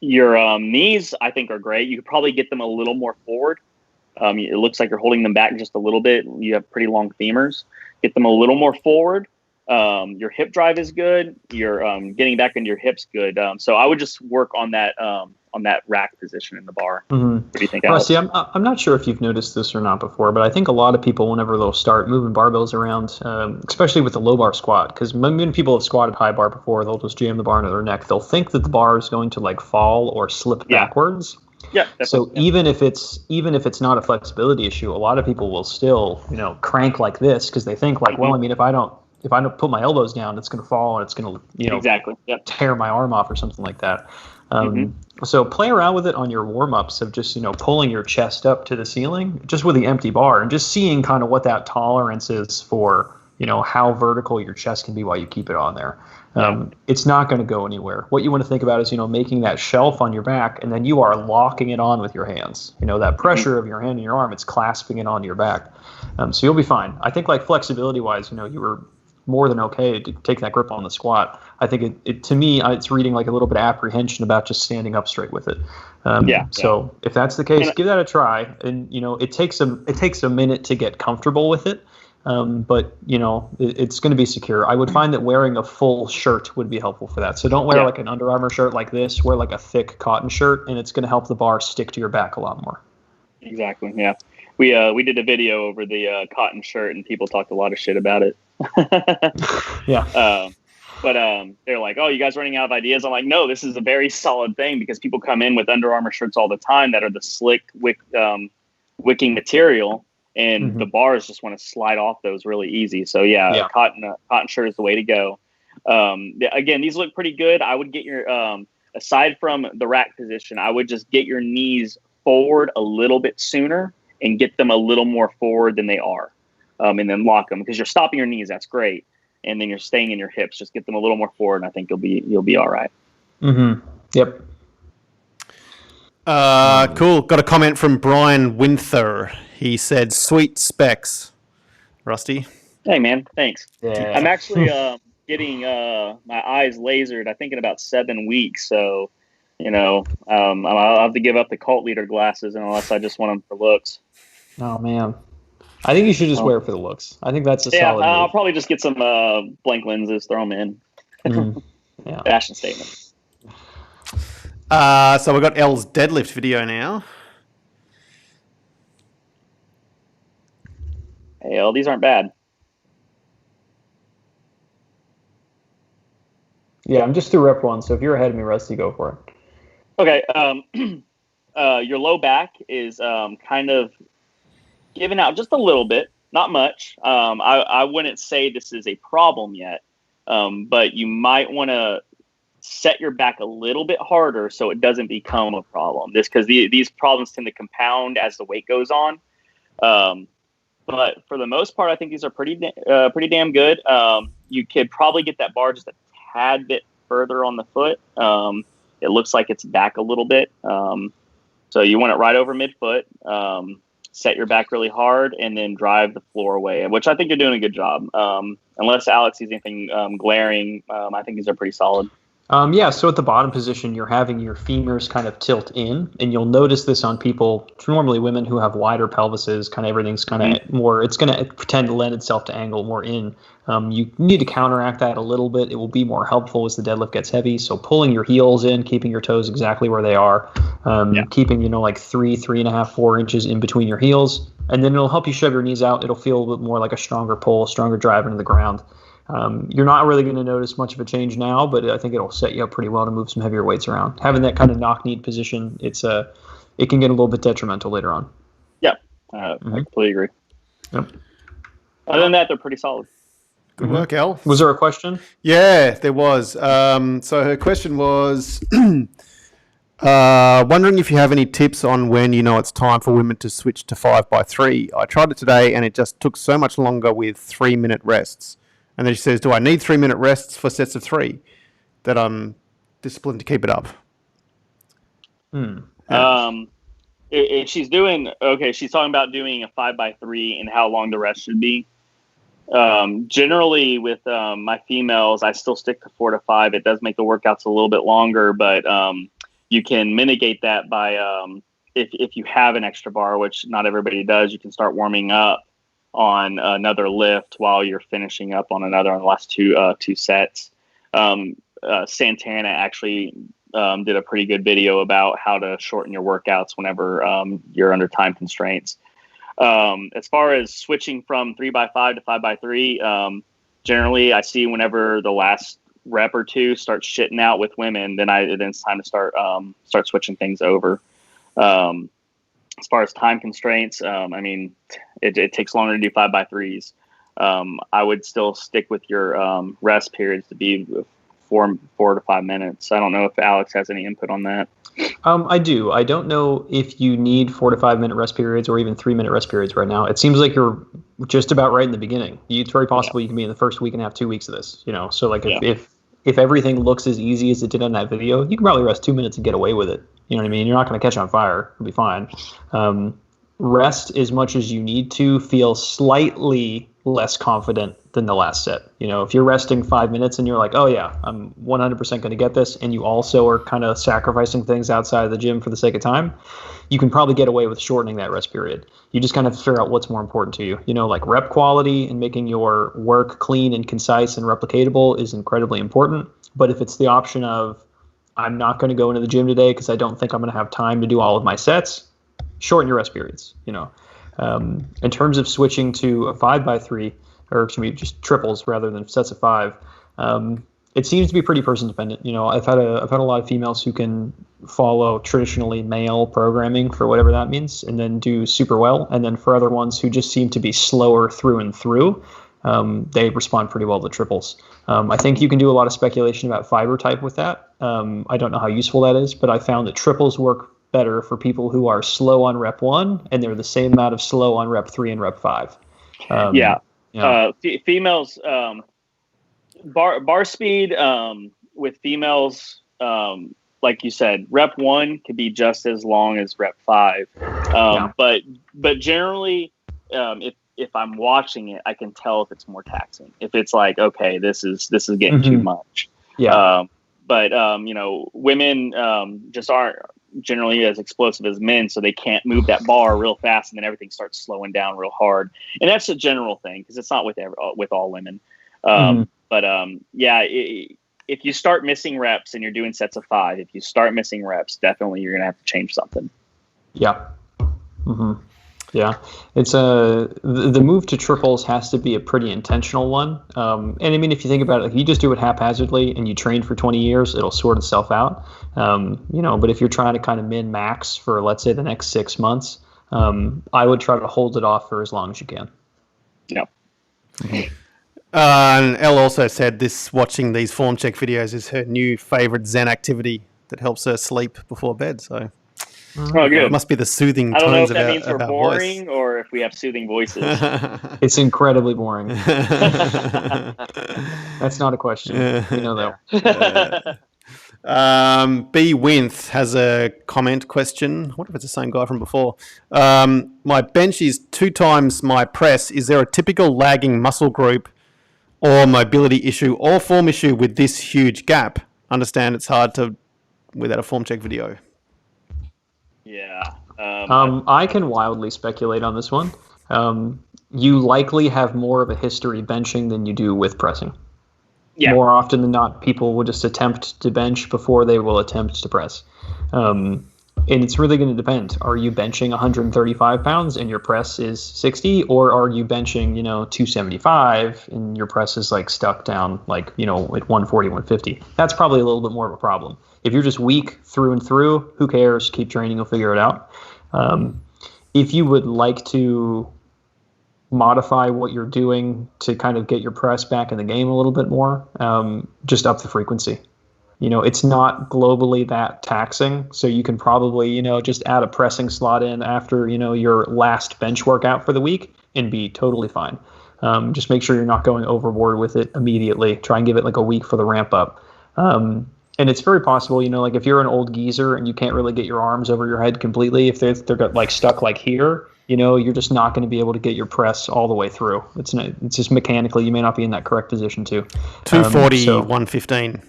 Your knees, I think, are great. You could probably get them a little more forward. It looks like you're holding them back just a little bit. You have pretty long femurs. Get them a little more forward. Your hip drive is good. You're getting back into your hips good. So I would just work on that rack position in the bar. What do you think, Alex? See, I'm not sure if you've noticed this or not before, but I think a lot of people, whenever they'll start moving barbells around, especially with the low bar squat, because when people have squatted high bar before, they'll just jam the bar into their neck. They'll think that the bar is going to like fall or slip backwards. Yeah. So even if it's not a flexibility issue, a lot of people will still, crank like this because they think like, well, I mean, if I don't put my elbows down, it's going to fall and it's going to, tear my arm off or something like that. So play around with it on your warm-ups of just, pulling your chest up to the ceiling just with the empty bar and just seeing kind of what that tolerance is for, how vertical your chest can be while you keep it on there. It's not going to go anywhere. What you want to think about is, making that shelf on your back, and then you are locking it on with your hands. That pressure of your hand and your arm, it's clasping it onto your back. So you'll be fine. I think like flexibility-wise, you were more than okay to take that grip on the squat. I think it to me, it's reading like a little bit of apprehension about just standing up straight with it. So if that's the case, give that a try. And, it takes a minute to get comfortable with it. but it's going to be secure. I would find that wearing a full shirt would be helpful for that. So don't wear like an Under Armour shirt like this. Wear like a thick cotton shirt, and it's going to help the bar stick to your back a lot more. Exactly. Yeah. We did a video over the cotton shirt, and people talked a lot of shit about it. Yeah. But they're like, "Oh, you guys running out of ideas?" I'm like, "No, this is a very solid thing because people come in with Under Armour shirts all the time that are the slick wicking material, and the bars just want to slide off those really easy. So a cotton shirt is the way to go. Again, these look pretty good. I would get your aside from the rack position, I would just get your knees forward a little bit sooner and get them a little more forward than they are, and then lock them because you're stopping your knees. That's great. And then you're staying in your hips. Just get them a little more forward, and I think you'll be all right. Yep. Cool. Got a comment from Brian Winther. He said, "Sweet specs." Rusty. Hey man, thanks. Yeah. I'm actually getting my eyes lasered. I think in about 7 weeks. So, I'll have to give up the cult leader glasses unless I just want them for looks. Oh man. I think you should just wear it for the looks. I think that's a solid move. I'll probably just get some blank lenses, throw them in. Fashion statement. So we got Elle's deadlift video now. Hey, Elle, these aren't bad. Yeah, I'm just through rep 1, so if you're ahead of me, Rusty, go for it. Okay. Your low back is kind of giving out just a little bit, not much. I wouldn't say this is a problem yet, but you might want to set your back a little bit harder so it doesn't become a problem. Because these problems tend to compound as the weight goes on. But for the most part, I think these are pretty damn good. You could probably get that bar just a tad bit further on the foot. It looks like it's back a little bit. So you want it right over midfoot. Set your back really hard and then drive the floor away, which I think you're doing a good job. Unless Alex sees anything glaring, I think these are pretty solid. So at the bottom position, you're having your femurs kind of tilt in, and you'll notice this on people, normally women who have wider pelvises, kind of everything's kind of more, it's going to tend to lend itself to angle more in. You need to counteract that a little bit. It will be more helpful as the deadlift gets heavy. So pulling your heels in, keeping your toes exactly where they are, keeping, like 3.5, 4 inches in between your heels, and then it'll help you shove your knees out. It'll feel a bit more like a stronger pull, stronger drive into the ground. You're not really going to notice much of a change now, but I think it'll set you up pretty well to move some heavier weights around. Having that kind of knock-kneed position, it can get a little bit detrimental later on. Yeah, I completely agree. Yep. Other than that, they're pretty solid. Good work, Elle. Was there a question? Yeah, there was. So her question was, wondering if you have any tips on when it's time for women to switch to 5x3. I tried it today and it just took so much longer with 3-minute rests. And then she says, do I need 3-minute rests for sets of 3 that I'm disciplined to keep it up? If she's doing, she's talking about doing a 5x3 and how long the rest should be. Generally with my females, I still stick to 4 to 5. It does make the workouts a little bit longer, but you can mitigate that by if you have an extra bar, which not everybody does, you can start warming up on another lift while you're finishing up on another on the last two sets. Santana actually did a pretty good video about how to shorten your workouts whenever you're under time constraints. As far as switching from 3x5 to 5x3, generally I see whenever the last rep or two starts shitting out with women, then it's time to start switching things over. As far as time constraints, it takes longer to do 5x3s. I would still stick with your rest periods to be 4 to 5 minutes. I don't know if Alex has any input on that. I do. I don't know if you need 4 to 5 minute rest periods or even 3-minute rest periods right now. It seems like you're just about right in the beginning. It's very possible you can be in the first week and a half, 2 weeks of this. So if everything looks as easy as it did on that video, you can probably rest 2 minutes and get away with it. You know what I mean? You're not going to catch on fire. It'll be fine. rest as much as you need to feel slightly less confident than the last set. If you're resting 5 minutes and you're like, oh yeah, I'm 100% going to get this, and you also are kind of sacrificing things outside of the gym for the sake of time, you can probably get away with shortening that rest period. You just kind of figure out what's more important to you. Like rep quality and making your work clean and concise and replicatable is incredibly important. But if it's the option of, I'm not going to go into the gym today because I don't think I'm going to have time to do all of my sets, shorten your rest periods. In terms of switching to a 5x3, or excuse me, just triples rather than sets of 5, it seems to be pretty person dependent. I've had a lot of females who can follow traditionally male programming for whatever that means, and then do super well. And then for other ones who just seem to be slower through and through, they respond pretty well to triples. I think you can do a lot of speculation about fiber type with that. I don't know how useful that is, but I found that triples work better for people who are slow on rep 1, and they're the same amount of slow on rep 3 and rep 5. Females, bar speed with females, like you said, rep 1 could be just as long as rep 5. But generally, if I'm watching it, I can tell if it's more taxing. If it's like, okay, this is getting too much. Women just aren't generally as explosive as men, so they can't move that bar real fast, and then everything starts slowing down real hard. And that's a general thing because it's not with all women. If you start missing reps and you're doing sets of 5, if you start missing reps, definitely you're gonna have to change something. Yeah. Yeah, it's the move to triples has to be a pretty intentional one. And I mean, if you think about it, if you just do it haphazardly and you train for 20 years, it'll sort itself out. But if you're trying to kind of min max for, let's say, the next 6 months, I would try to hold it off for as long as you can. Yeah. And Elle also said watching these form check videos is her new favorite Zen activity that helps her sleep before bed. So. Oh, good. It must be the soothing tones I don't know if that of means our we're boring voice. or if we have soothing voices. It's incredibly boring. That's not a question. You know that. B. Winth has a question. I wonder if it's the same guy from before. My bench is 2 times my press. Is there a typical lagging muscle group or mobility issue or form issue with this huge gap? Understand it's hard to without a form check video. Yeah. I can wildly speculate on this one. You likely have more of a history benching than you do with pressing. Yeah. More often than not, people will just attempt to bench before they will attempt to press. And it's really going to depend. Are you benching 135 pounds and your press is 60, or are you benching, 275 and your press is like stuck down at 140, 150? That's probably a little bit more of a problem. If you're just weak through and through, who cares? Keep training, you'll figure it out. If you would like to modify what you're doing to kind of get your press back in the game a little bit more, just up the frequency. It's not globally that taxing, so you can probably, just add a pressing slot in after, your last bench workout for the week and be totally fine. Just make sure you're not going overboard with it immediately. Try and give it like a week for the ramp up. And it's very possible, if you're an old geezer and you can't really get your arms over your head completely, if they're like stuck like here, you're just not going to be able to get your press all the way through. It's just mechanically, you may not be in that correct position too. 240, 115.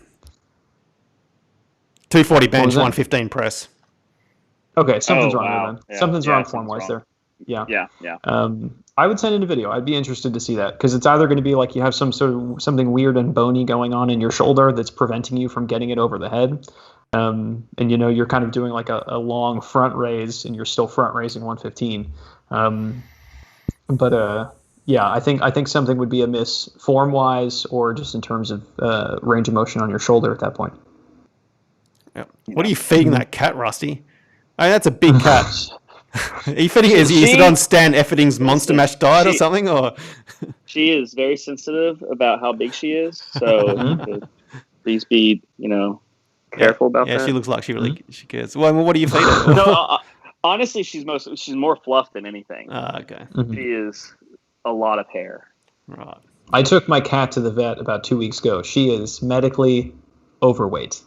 240 bench, 115 press. Okay, something's wrong there then. Yeah. Something's wrong form-wise there. Yeah. Yeah. I would send in a video. I'd be interested to see that, because it's either going to be like you have something weird and bony going on in your shoulder that's preventing you from getting it over the head. And you're kind of doing like a long front raise and you're still front raising 115. I think something would be amiss form-wise or just in terms of range of motion on your shoulder at that point. Yeah. What are you feeding that cat, Rusty? That's a big cat. Are you feeding is it on Stan Efferding's Monster Mash diet or something? Or she is very sensitive about how big she is, so please be careful about that. Yeah, she looks like she cares. Well, what do you feed her? No, honestly, she's more fluff than anything. Okay. She is a lot of hair. Right. I took my cat to the vet about 2 weeks ago. She is medically overweight.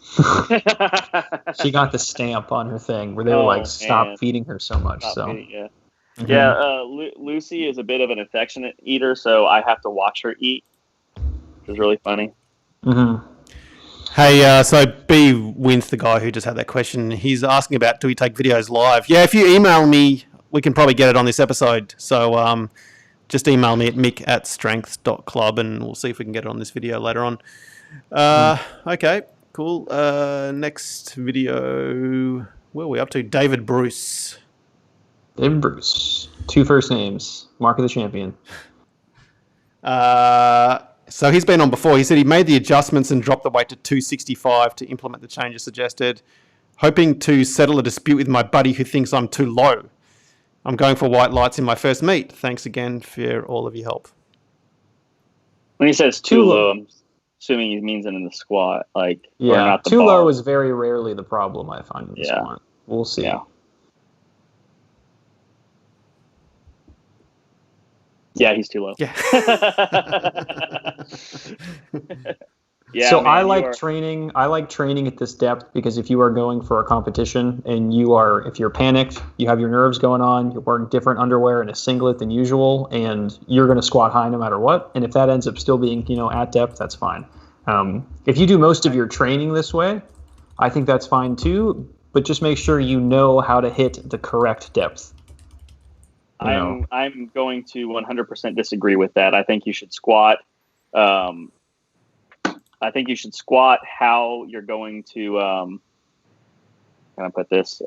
She got the stamp on her thing where they were like, stop feeding her so much. Yeah, Lucy is a bit of an affectionate eater, so I have to watch her eat, which is really funny. Mm-hmm. Hey, so B Wins, the guy who just had that question, he's asking about, do we take videos live? Yeah, if you email me, we can probably get it on this episode. So just email me at mick@strength.club and we'll see if we can get it on this video later on. Okay, cool. Next video, where are we up to? David Bruce. David Bruce. 2 first names. Mark of the champion. So he's been on before. He said he made the adjustments and dropped the weight to 265 to implement the changes suggested, hoping to settle a dispute with my buddy who thinks I'm too low. I'm going for white lights in my first meet. Thanks again for all of your help. When he says too low, I'm assuming he means it in the squat, like or not the too bar. low is very rarely the problem I find in the squat. We'll see. Yeah. Yeah, he's too low. Yeah. Yeah. So man, I like training. I like training at this depth because if you are going for a competition and if you're panicked, you have your nerves going on, you're wearing different underwear and a singlet than usual, and you're going to squat high no matter what. And if that ends up still being, at depth, that's fine. If you do most of your training this way, I think that's fine too. But just make sure you know how to hit the correct depth. I'm going to 100% disagree with that. I think you should squat. I think you should squat how you're going to, how can I put this?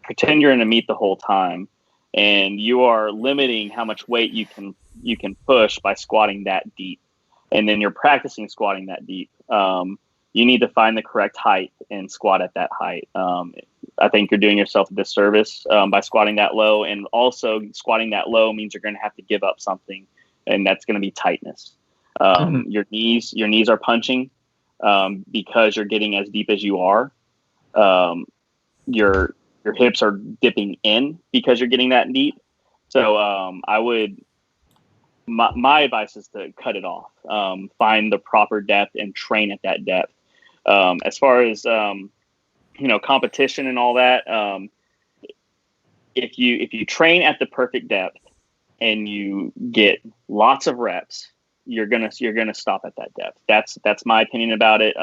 Pretend you're in a meet the whole time, and you are limiting how much weight you can push by squatting that deep, and then you're practicing squatting that deep. You need to find the correct height and squat at that height. I think you're doing yourself a disservice by squatting that low, and also squatting that low means you're going to have to give up something, and that's going to be tightness. Your knees are punching because you're getting as deep as you are. Your hips are dipping in because you're getting that deep. So my advice is to cut it off. Find the proper depth and train at that depth. As far as competition and all that, if you train at the perfect depth and you get lots of reps, you're gonna stop at that depth. That's my opinion about it.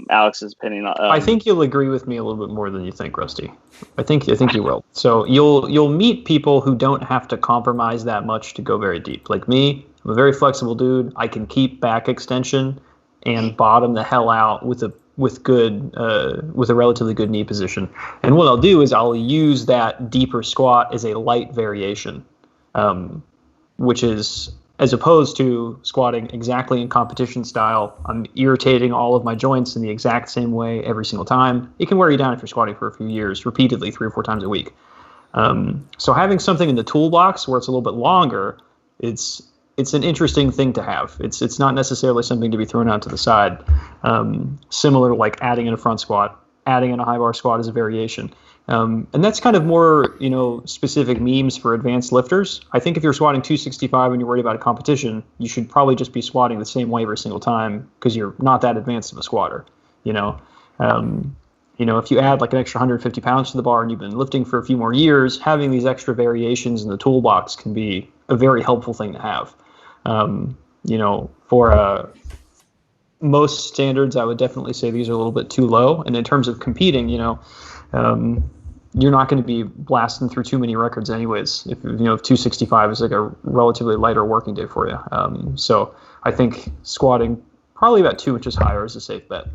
Alex's opinion. I think you'll agree with me a little bit more than you think, Rusty. I think you will. So you'll meet people who don't have to compromise that much to go very deep. Like me, I'm a very flexible dude. I can keep back extension and bottom the hell out with a relatively good knee position. And what I'll do is I'll use that deeper squat as a light variation, which is, as opposed to squatting exactly in competition style, I'm irritating all of my joints in the exact same way every single time. It can wear you down if you're squatting for a few years, repeatedly, 3 or 4 times a week. So having something in the toolbox where it's a little bit longer, it's an interesting thing to have. It's not necessarily something to be thrown out to the side. Similar to like adding in a front squat, adding in a high bar squat as a variation. And that's kind of more, specific memes for advanced lifters. I think if you're squatting 265 and you're worried about a competition, you should probably just be squatting the same way every single time because you're not that advanced of a squatter. If you add like an extra 150 pounds to the bar and you've been lifting for a few more years, having these extra variations in the toolbox can be a very helpful thing to have. For most standards, I would definitely say these are a little bit too low. And in terms of competing, you're not going to be blasting through too many records anyways. If 265 is like a relatively lighter working day for you. So I think squatting probably about 2 inches higher is a safe bet.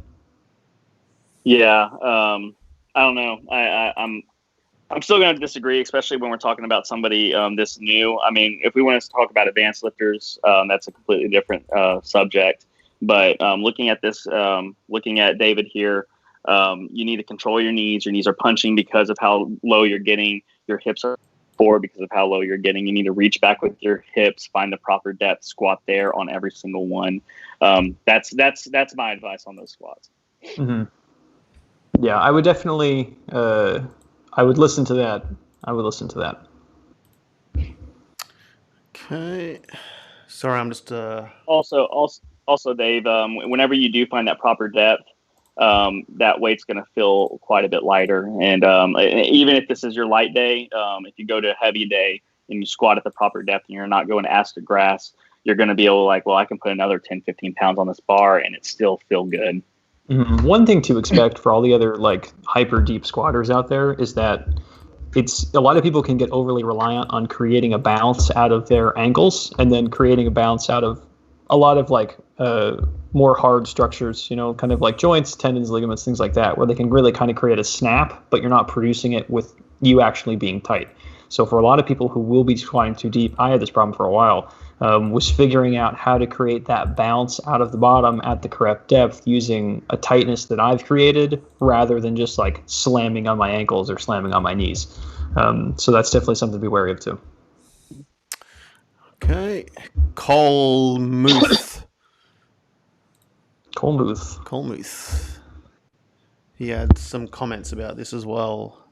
Yeah. I don't know. I'm still going to disagree, especially when we're talking about somebody this new. I mean, if we want to talk about advanced lifters, that's a completely different subject. But looking at this, looking at David here, you need to control your knees. Your knees are punching because of how low you're getting. Your hips are forward because of how low you're getting. You need to reach back with your hips, find the proper depth, squat there on every single one. That's my advice on those squats. Mm-hmm. Yeah, I would definitely. I would listen to that. Okay. Sorry, I'm just. Also, Dave. Whenever you do find that proper depth, that weight's going to feel quite a bit lighter. And even if this is your light day, if you go to a heavy day and you squat at the proper depth and you're not going ass to grass, you're going to be able to like, well, I can put another 10, 15 pounds on this bar and it still feel good. Mm-hmm. One thing to expect for all the other like hyper deep squatters out there is that it's a lot of people can get overly reliant on creating a bounce out of their ankles and then creating a bounce out of a lot of like more hard structures, kind of like joints, tendons, ligaments, things like that, where they can really kind of create a snap, but you're not producing it with you actually being tight. So for a lot of people who will be squatting too deep, I had this problem for a while, was figuring out how to create that bounce out of the bottom at the correct depth using a tightness that I've created rather than just like slamming on my ankles or slamming on my knees. So that's definitely something to be wary of too. Okay. Cole Muth. He had some comments about this as well.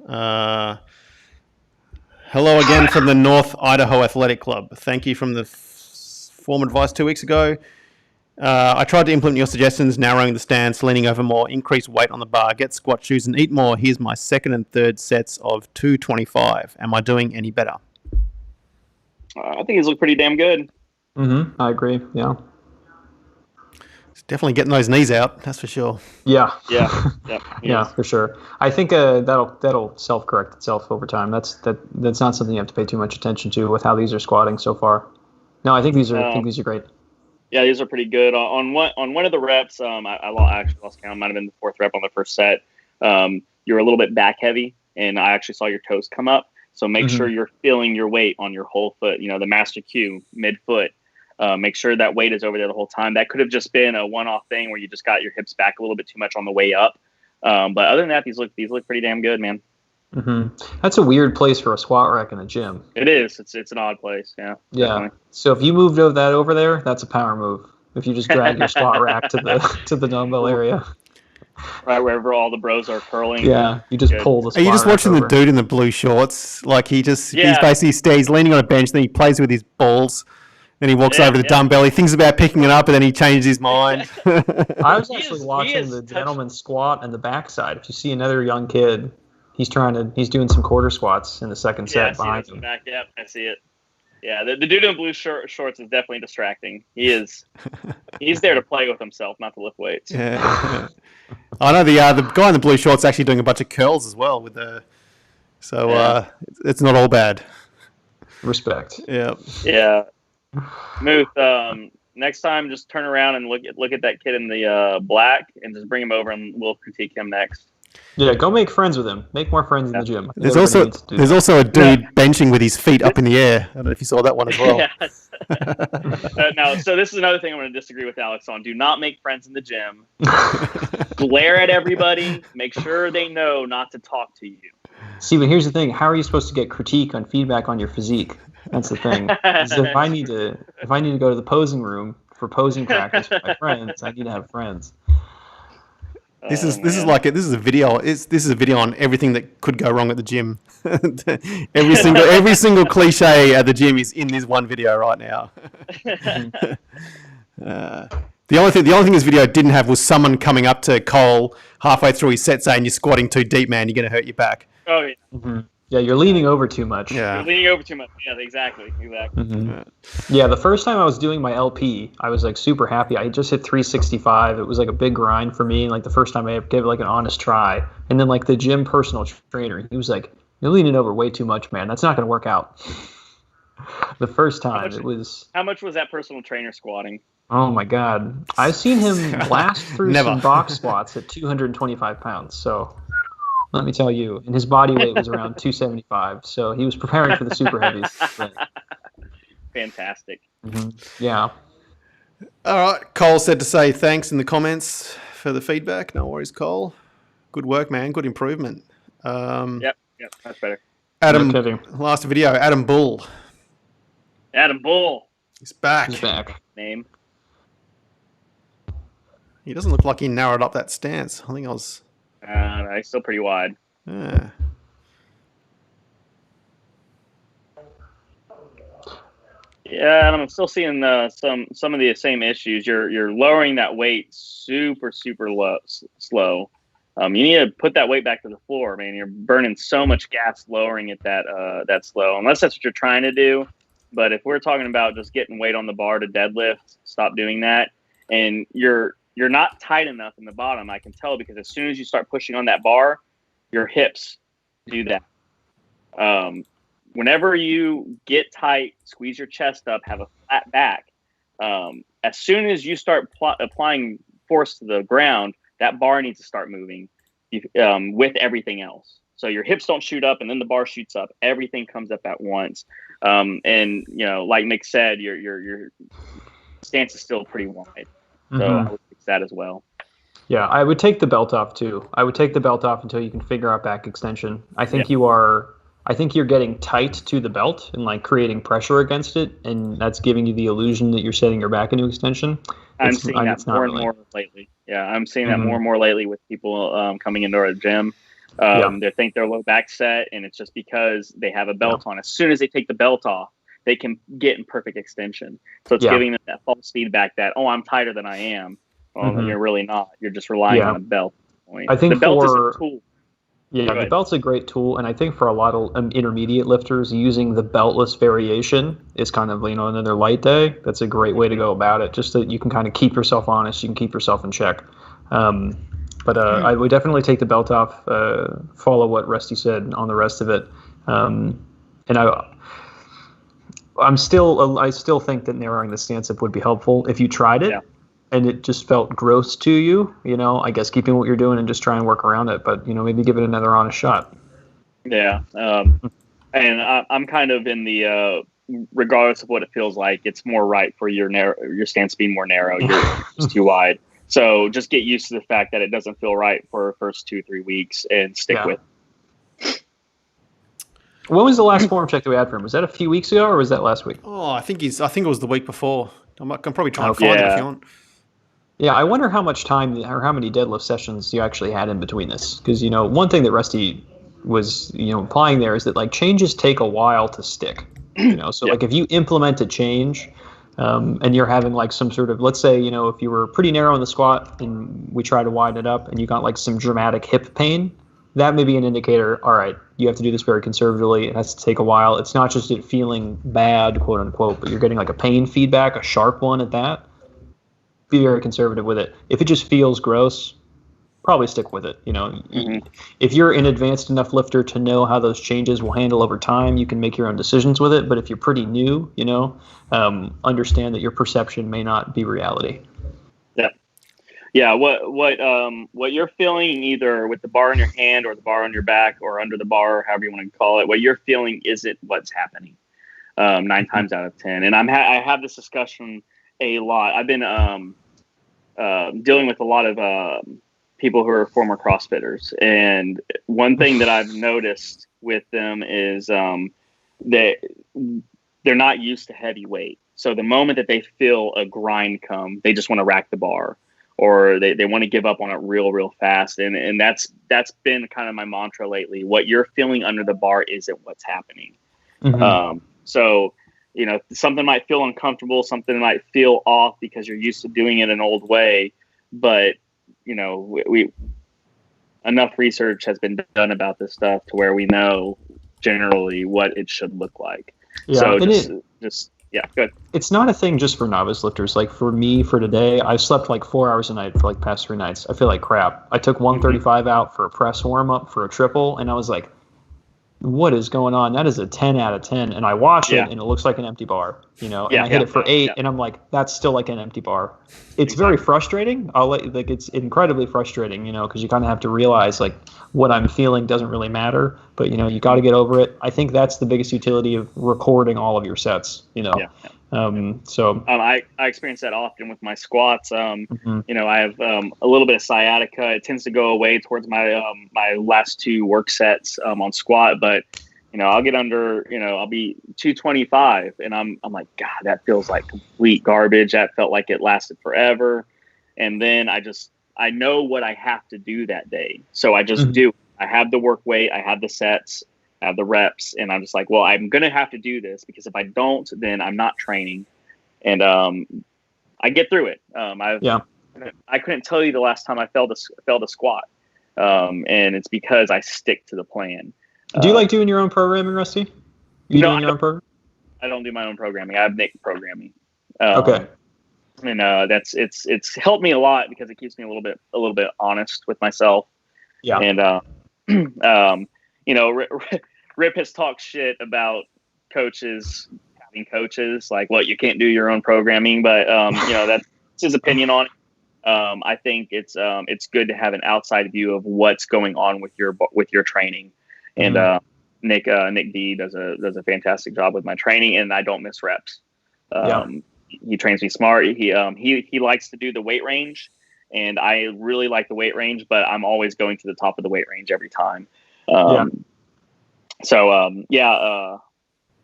Hello again from the North Idaho Athletic Club. Thank you from the form advice 2 weeks ago. I tried to implement your suggestions, narrowing the stance, leaning over more, increase weight on the bar, get squat shoes, and eat more. Here's my second and third sets of 225. Am I doing any better? I think he's looked pretty damn good. Mm-hmm. I agree. Yeah. It's definitely getting those knees out. That's for sure. Yeah. Yeah. Yeah, for sure. I think that'll self-correct itself over time. That's not something you have to pay too much attention to with how these are squatting so far. No, I think these are great. Yeah, these are pretty good. On one of the reps, I actually lost count. Might have been the fourth rep on the first set. You're a little bit back heavy, and I actually saw your toes come up. So make sure you're feeling your weight on your whole foot. The master cue mid-foot. Make sure that weight is over there the whole time. That could have just been a one-off thing where you just got your hips back a little bit too much on the way up. But other than that, these look pretty damn good, man. Mm-hmm. That's a weird place for a squat rack in a gym. It is. It's an odd place. Yeah. Yeah. Definitely. So if you moved that over there, that's a power move. If you just drag your squat rack to the dumbbell area. Right wherever all the bros are curling. Yeah, you just pull the squat Are you just rack watching over. the dude in the blue shorts? Like he's basically stays leaning on a bench, then he plays with his balls, then he walks over the dumbbell. He thinks about picking it up, and then he changes his mind. I was actually watching the gentleman squat and the backside. If you see another young kid, he's doing some quarter squats in the second set behind him. Back, yep, I see it. Yeah, the dude in blue shorts is definitely distracting. He's there to play with himself, not to lift weights. Yeah. I know the guy in the blue shorts actually doing a bunch of curls as well with it's not all bad. Respect. Yeah. Yeah. Muth, next time just turn around and look at that kid in the black and just bring him over and we'll critique him next. Yeah, go make friends with him. Make more friends in the gym. There's also a dude benching with his feet up in the air. I don't know if you saw that one as well. No, so this is another thing I'm going to disagree with Alex on. Do not make friends in the gym. Glare at everybody. Make sure they know not to talk to you. See, but here's the thing. How are you supposed to get critique on feedback on your physique? That's the thing. If I need to go to the posing room for posing practice with my friends, I need to have friends. This is a video. This is a video on everything that could go wrong at the gym. every single cliche at the gym is in this one video right now. The only thing this video didn't have was someone coming up to Cole halfway through his set saying, "You're squatting too deep, man. You're going to hurt your back." Oh yeah. Mm-hmm. Yeah, you're leaning over too much. Yeah. You're leaning over too much. Yeah, exactly. Mm-hmm. Yeah, the first time I was doing my LP, I was like super happy. I just hit 365. It was like a big grind for me. Like the first time I gave it like an honest try. And then like the gym personal trainer, he was like, "You're leaning over way too much, man. That's not going to work out." The first time it was. How much was that personal trainer squatting? Oh my God. I've seen him blast through some box squats at 225 pounds. So let me tell you, and his body weight was around 275. So he was preparing for the super heavies. Fantastic. Mm-hmm. Yeah. All right. Cole said to say thanks in the comments for the feedback. No worries, Cole. Good work, man. Good improvement. Yep, that's better. Adam, last video, Adam Bull. Adam Bull. He's back. Name. He doesn't look like he narrowed up that stance. I think I was... No, he's still pretty wide. Yeah. Yeah, and I'm still seeing some of the same issues. You're lowering that weight super slow. You need to put that weight back to the floor, man. You're burning so much gas lowering it that slow, unless that's what you're trying to do. But if we're talking about just getting weight on the bar to deadlift, stop doing that. And you're not tight enough in the bottom. I can tell because as soon as you start pushing on that bar, your hips do that. Whenever you get tight, squeeze your chest up, have a flat back, as soon as you start applying force to the ground, that bar needs to start moving with everything else. So your hips don't shoot up and then the bar shoots up. Everything comes up at once. And, like Nick said, your stance is still pretty wide. So I would fix that as well. Yeah, I would take the belt off too. I would take the belt off until you can figure out back extension. I think you're getting tight to the belt and like creating pressure against it, and that's giving you the illusion that you're setting your back into extension. I'm seeing that more and more lately. Yeah, I'm seeing that more and more lately with people coming into our gym. They think they're low back set, and it's just because they have a belt on. As soon as they take the belt off, they can get in perfect extension. So it's giving them that false feedback that, oh, I'm tighter than I am. Well, you're really not. You're just relying on a belt. I think the belt is a tool. Yeah, the belt's a great tool, and I think for a lot of intermediate lifters, using the beltless variation is kind of another light day. That's a great way to go about it, just that you can kind of keep yourself honest, you can keep yourself in check. But I would definitely take the belt off, follow what Rusty said on the rest of it, and I still think that narrowing the stance up would be helpful if you tried it. Yeah. And it just felt gross to you, I guess keeping what you're doing and just try and work around it, but maybe give it another honest shot. Yeah. And I'm kind of in the, regardless of what it feels like, it's more right for your stance being more narrow. You're just too wide. So just get used to the fact that it doesn't feel right for the first 2-3 weeks and stick with it. When was the last form check that we had for him? Was that a few weeks ago or was that last week? Oh, I think it was the week before. I can probably try and find it if you want. Yeah, I wonder how much time or how many deadlift sessions you actually had in between this. Because, one thing that Rusty was, implying there is that, like, changes take a while to stick. So, like, if you implement a change and you're having, like, some sort of, let's say, if you were pretty narrow in the squat and we try to widen it up and you got, like, some dramatic hip pain, that may be an indicator, all right, you have to do this very conservatively. It has to take a while. It's not just it feeling bad, quote unquote, but you're getting, like, a pain feedback, a sharp one at that. Be very conservative with it. If it just feels gross, probably stick with it. If you're an advanced enough lifter to know how those changes will handle over time, you can make your own decisions with it. But if you're pretty new, understand that your perception may not be reality. Yeah. What you're feeling either with the bar in your hand or the bar on your back or under the bar, however you want to call it, what you're feeling isn't what's happening 9 times out of 10. And I have this discussion a lot. I've been dealing with a lot of people who are former CrossFitters, and one thing that I've noticed with them is that they're not used to heavy weight. So the moment that they feel a grind come, they just want to rack the bar, or they want to give up on it real fast. And that's been kind of my mantra lately. What you're feeling under the bar isn't what's happening. So something might feel uncomfortable, something might feel off because you're used to doing it an old way, but we enough research has been done about this stuff to where we know generally what it should look like. So good. It's not a thing just for novice lifters. Like for me, for today, I've slept like 4 hours a night for like past 3 nights. I feel like crap. I took 135 out for a press warm up for a triple, and I was like, what is going on? That is a 10 out of 10. And I watch it and it looks like an empty bar, and I hit it for 8 and I'm like, that's still like an empty bar. It's very frustrating. It's incredibly frustrating, because you kind of have to realize like what I'm feeling doesn't really matter, but you got to get over it. I think that's the biggest utility of recording all of your sets, I experience that often with my squats. I have a little bit of sciatica. It tends to go away towards my my last 2 work sets on squat, but I'll get under, I'll be 225 and I'm like, God, that feels like complete garbage. That felt like it lasted forever. And then I know what I have to do that day. So I just do. I have the work weight, I have the sets, I have the reps, and I'm just like, well, I'm gonna have to do this because if I don't, then I'm not training, and I get through it. I couldn't tell you the last time I failed a squat, and it's because I stick to the plan. Do you like doing your own programming, Rusty? You doing your own program? I don't do my own programming. I have Nick programming. Okay. And it's helped me a lot because it keeps me a little bit honest with myself. Yeah. And Rip has talked shit about coaches having coaches like, what, you can't do your own programming, but that's his opinion on it. I think it's good to have an outside view of what's going on with your training. And Nick D does a fantastic job with my training, and I don't miss reps. He trains me smart. He likes to do the weight range, and I really like the weight range, but I'm always going to the top of the weight range every time.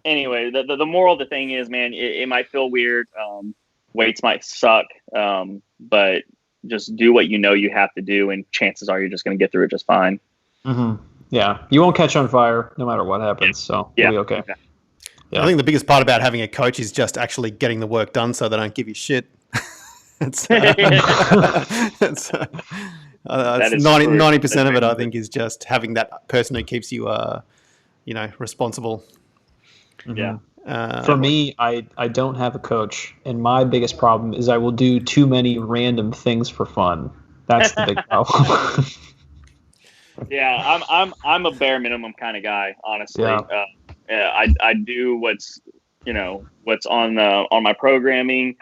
Anyway, the moral of the thing is, man, it might feel weird. Weights might suck, but just do what you have to do, and chances are you're just going to get through it just fine. Mm-hmm. Yeah, you won't catch on fire no matter what happens, so you'll be okay. Yeah. I think the biggest part about having a coach is just actually getting the work done so they don't give you shit. It's 90% of it, I think, is just having that person who keeps you, responsible. Yeah. For me, I don't have a coach, and my biggest problem is I will do too many random things for fun. That's the big problem. Yeah, I'm a bare minimum kind of guy, honestly. Yeah. I do what's on my programming.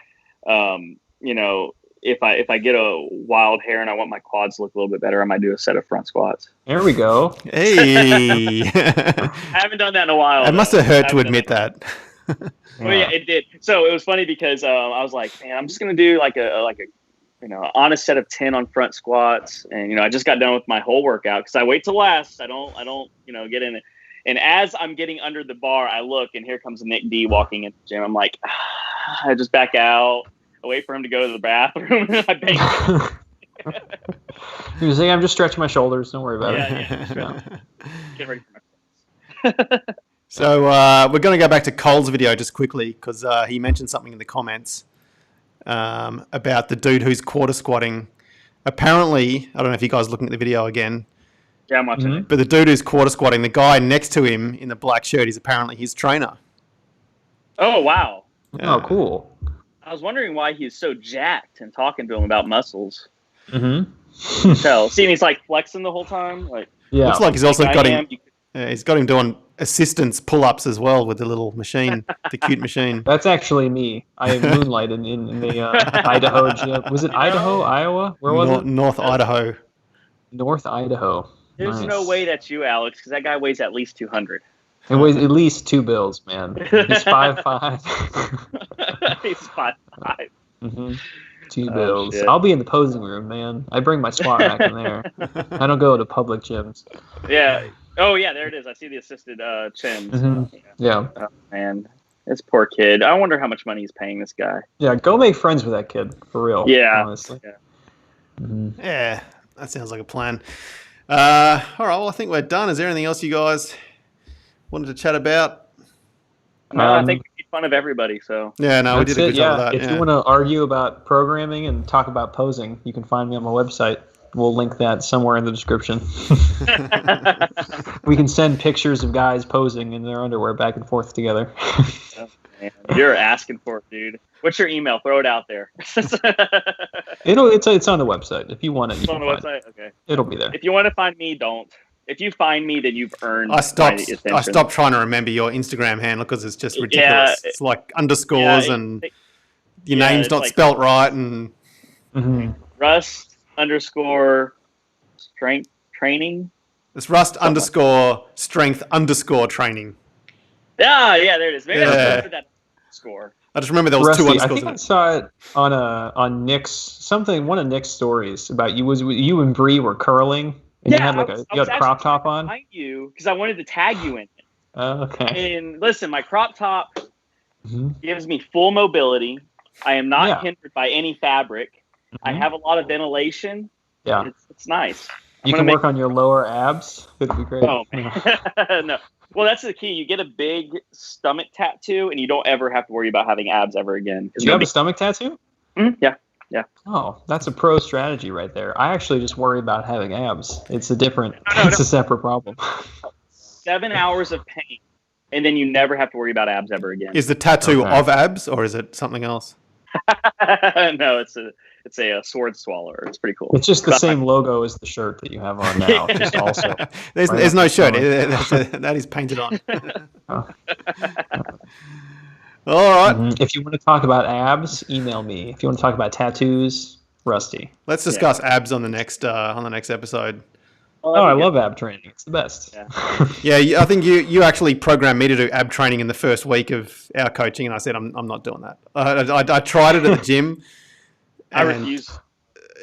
If I get a wild hair and I want my quads to look a little bit better, I might do a set of front squats. There we go. Hey. I haven't done that in a while. It must have hurt to admit that. Well, yeah, it did. So it was funny because I was like, man, I'm just gonna do like a honest set of 10 on front squats, and I just got done with my whole workout because I wait till last. I don't get in it. And as I'm getting under the bar, I look, and here comes Nick D walking in the gym. I'm like, I just back out. I wait for him to go to the bathroom. I bang. He was saying, I'm just stretching my shoulders. Don't worry about it. Yeah. Get ready for my quads. So we're going to go back to Cole's video just quickly because he mentioned something in the comments about the dude who's quarter squatting. Apparently, I don't know if you guys are looking at the video again. Yeah, I'm watching it. But the dude who's quarter squatting, the guy next to him in the black shirt, is apparently his trainer. Oh, wow. Yeah. Oh, cool. I was wondering why he's so jacked and talking to him about muscles. Mm-hmm. Seeing he's like flexing the whole time. Like, yeah. Looks like he's also got him. He's got him doing assistance pull-ups as well with the little machine, the cute machine. That's actually me. I moonlight in the Idaho gym. Was it Idaho, Iowa? Where was it? North Idaho. North Idaho. There's no way that's you, Alex, because that guy weighs at least 200. It weighs at least 2 bills, man. He's 5'5". He's 5'5". Mm-hmm. 2 bills. Shit. I'll be in the posing room, man. I bring my squat rack in there. I don't go to public gyms. Yeah. Oh, yeah, there it is. I see the assisted chins. Mm-hmm. Yeah. Oh, man. This poor kid. I wonder how much money he's paying this guy. Yeah, go make friends with that kid, for real. Yeah. Honestly. Yeah. Mm-hmm. Yeah, that sounds like a plan. All right, well, I think we're done. Is there anything else you guys wanted to chat about? No, I think we made fun of everybody, so. Yeah, no, we did a good job of that. If you want to argue about programming and talk about posing, you can find me on my website. We'll link that somewhere in the description. We can send pictures of guys posing in their underwear back and forth together. Oh, man. You're asking for it, dude. What's your email? Throw it out there. It's on the website. If you want it, you can find it. Okay. It'll be there. If you want to find me, don't. If you find me, then you've earned. I stopped trying to remember your Instagram handle because it's just ridiculous. Yeah, it's like underscores and your name's not spelt right and. Mm-hmm. Rust_strength training. It's Rust_strength_training. Yeah, there it is. Maybe I'll put that score. I just remember there was Rusty, 2 underscores. I think I saw it on Nick's one of Nick's stories about you. Was you and Bree were curling and you had you had a crop top on? Behind you because I wanted to tag you in it. Oh, okay. And listen, my crop top gives me full mobility. I am not hindered by any fabric. Mm-hmm. I have a lot of ventilation. Yeah, it's nice. You can work on your lower abs. It'd be great. Oh man, no. Well, that's the key. You get a big stomach tattoo, and you don't ever have to worry about having abs ever again. Do you have a stomach tattoo? Yeah. Oh, that's a pro strategy right there. I actually just worry about having abs. It's a separate problem. 7 hours of pain, and then you never have to worry about abs ever again. Is the tattoo Okay. of abs or is it something else? No, it's a sword swallower. It's pretty cool. It's just the same logo as the shirt that you have on now. Just also. There's Right no up the shirt. front. That is painted on. Oh. All right. Mhm. If you want to talk about abs, email me. If you want to talk about tattoos, Rusty. Let's discuss abs on the next episode. Oh, I love ab training. It's the best. Yeah. Yeah, I think you actually programmed me to do ab training in the first week of our coaching, and I said I'm not doing that. I tried it at the gym. I and refuse.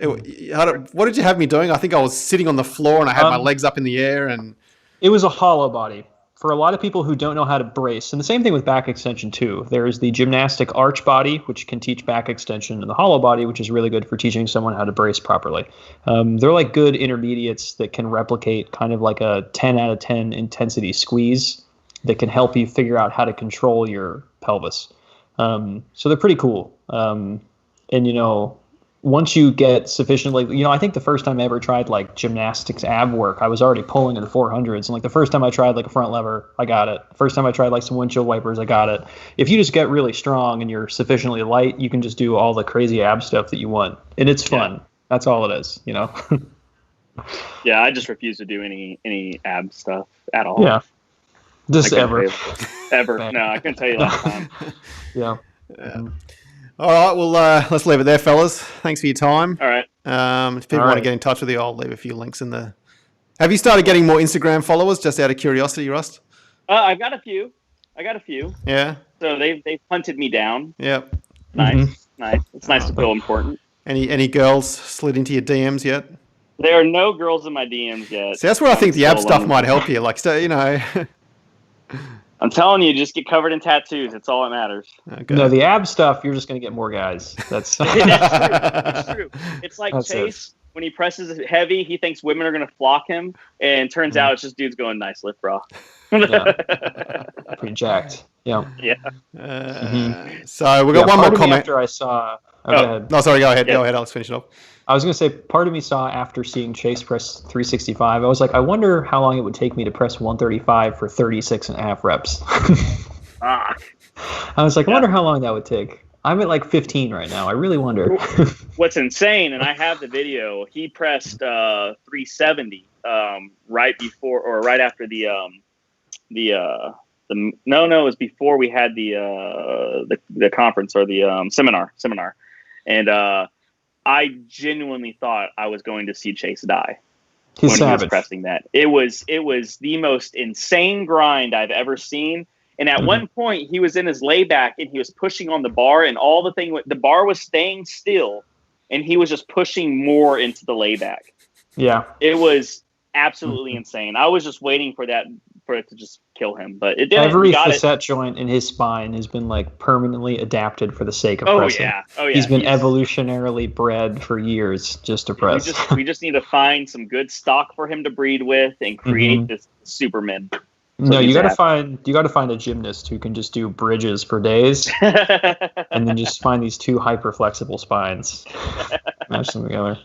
What did you have me doing? I think I was sitting on the floor and I had my Um, legs up in the air, and It was a hollow body. For a lot of people who don't know how to brace, and the same thing with back extension too. There is the gymnastic arch body, which can teach back extension, and the hollow body, which is really good for teaching someone how to brace properly. They're like good intermediates that can replicate kind of like a 10 out of 10 intensity squeeze that can help you figure out how to control your pelvis. So they're pretty cool. And, once you get sufficiently, I think the first time I ever tried like gymnastics ab work, I was already pulling in the 400s. And like the first time I tried like a front lever, I got it. First time I tried like some windshield wipers, I got it. If you just get really strong and you're sufficiently light, you can just do all the crazy ab stuff that you want. And it's fun. Yeah. That's all it is, Yeah, I just refuse to do any ab stuff at all. Yeah. Just I couldn't ever. tell you. Ever. No, I couldn't tell you last time. Yeah. all right. Well, let's leave it there, fellas. Thanks for your time. All right. If people All want to right. get in touch with you, I'll leave a few links in the. Have you started getting more Instagram followers just out of curiosity, Rust? I've got a few. Yeah. So they've hunted me down. Yeah. Nice. Nice. It's nice to feel important. Any girls slid into your DMs yet? There are no girls in my DMs yet. See, that's where I think the ab So stuff long. might help you. Like, so, I'm telling you, just get covered in tattoos. It's all that matters. Okay. No, the ab stuff, you're just going to get more guys. That's That's true. It's like That's Chase, when he presses it heavy, he thinks women are going to flock him. And turns out it's just dudes going, nice lift, bro. pretty jacked. Yeah. Yeah. So we've got one more part of me comment. After I saw, go ahead. No, sorry, go ahead. Yeah. Go ahead, Alex, finish it off. I was going to say, part of me saw after seeing Chase press 365, I was like, I wonder how long it would take me to press 135 for 36 and a half reps. Ah. I was like, I wonder how long that would take. I'm at like 15 right now. I really wonder. What's insane, and I have the video, he pressed 370 right before or right after it was before we had the conference or the seminar. And I genuinely thought I was going to see Chase die He's when he was savage. pressing that. It was the most insane grind I've ever seen. And at one point, he was in his layback and he was pushing on the bar, and the bar was staying still, and he was just pushing more into the layback. Yeah. It was absolutely insane. I was just waiting for it to just kill him, but it didn't. Every He got it. facet joint in his spine has been like permanently adapted for the sake of Oh pressing. yeah. He's been evolutionarily bred for years just to press. We just need to find some good stock for him to breed with and create this Superman. No, he's you gotta at. find a gymnast who can just do bridges for days, and then just find these two hyper flexible spines, match them together.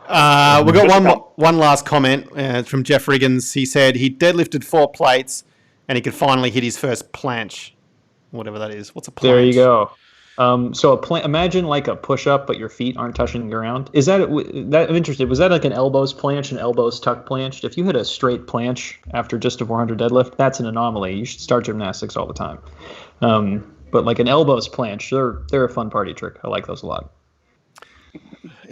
We got one last comment from Jeff Riggins. He said he deadlifted 4 plates and he could finally hit his first planche, whatever that is. What's a planche? There you go. So imagine like a push-up, but your feet aren't touching the ground. Is that I'm interested? Was that like an elbows planche and elbows tuck planche? If you hit a straight planche after just a 400 deadlift, that's an anomaly. You should start gymnastics all the time. But like an elbows planche, they're a fun party trick. I like those a lot.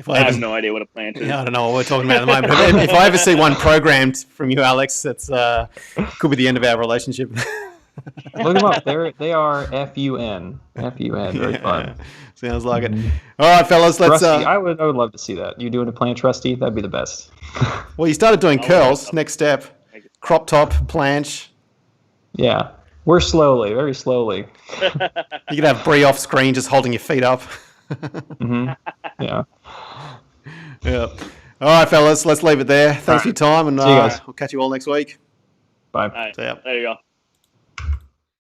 I have no idea what a plant is. Yeah, I don't know what we're talking about at the moment. But if I ever see one programmed from you, Alex, that's could be the end of our relationship. Look them up. They are FUN. Very fun. Sounds like it. All right, fellas, let's. Rusty, I would love to see that. You doing a planche, Rusty? That'd be the best. Well, you started doing curls. yeah. Next step, crop top, planche. Yeah, we're very slowly. You could have Brie off screen, just holding your feet up. Yeah. Yeah. All right, fellas, let's leave it there. Thanks for your time, and See you guys. we'll catch you all next week. Bye. All right. See ya. There you go.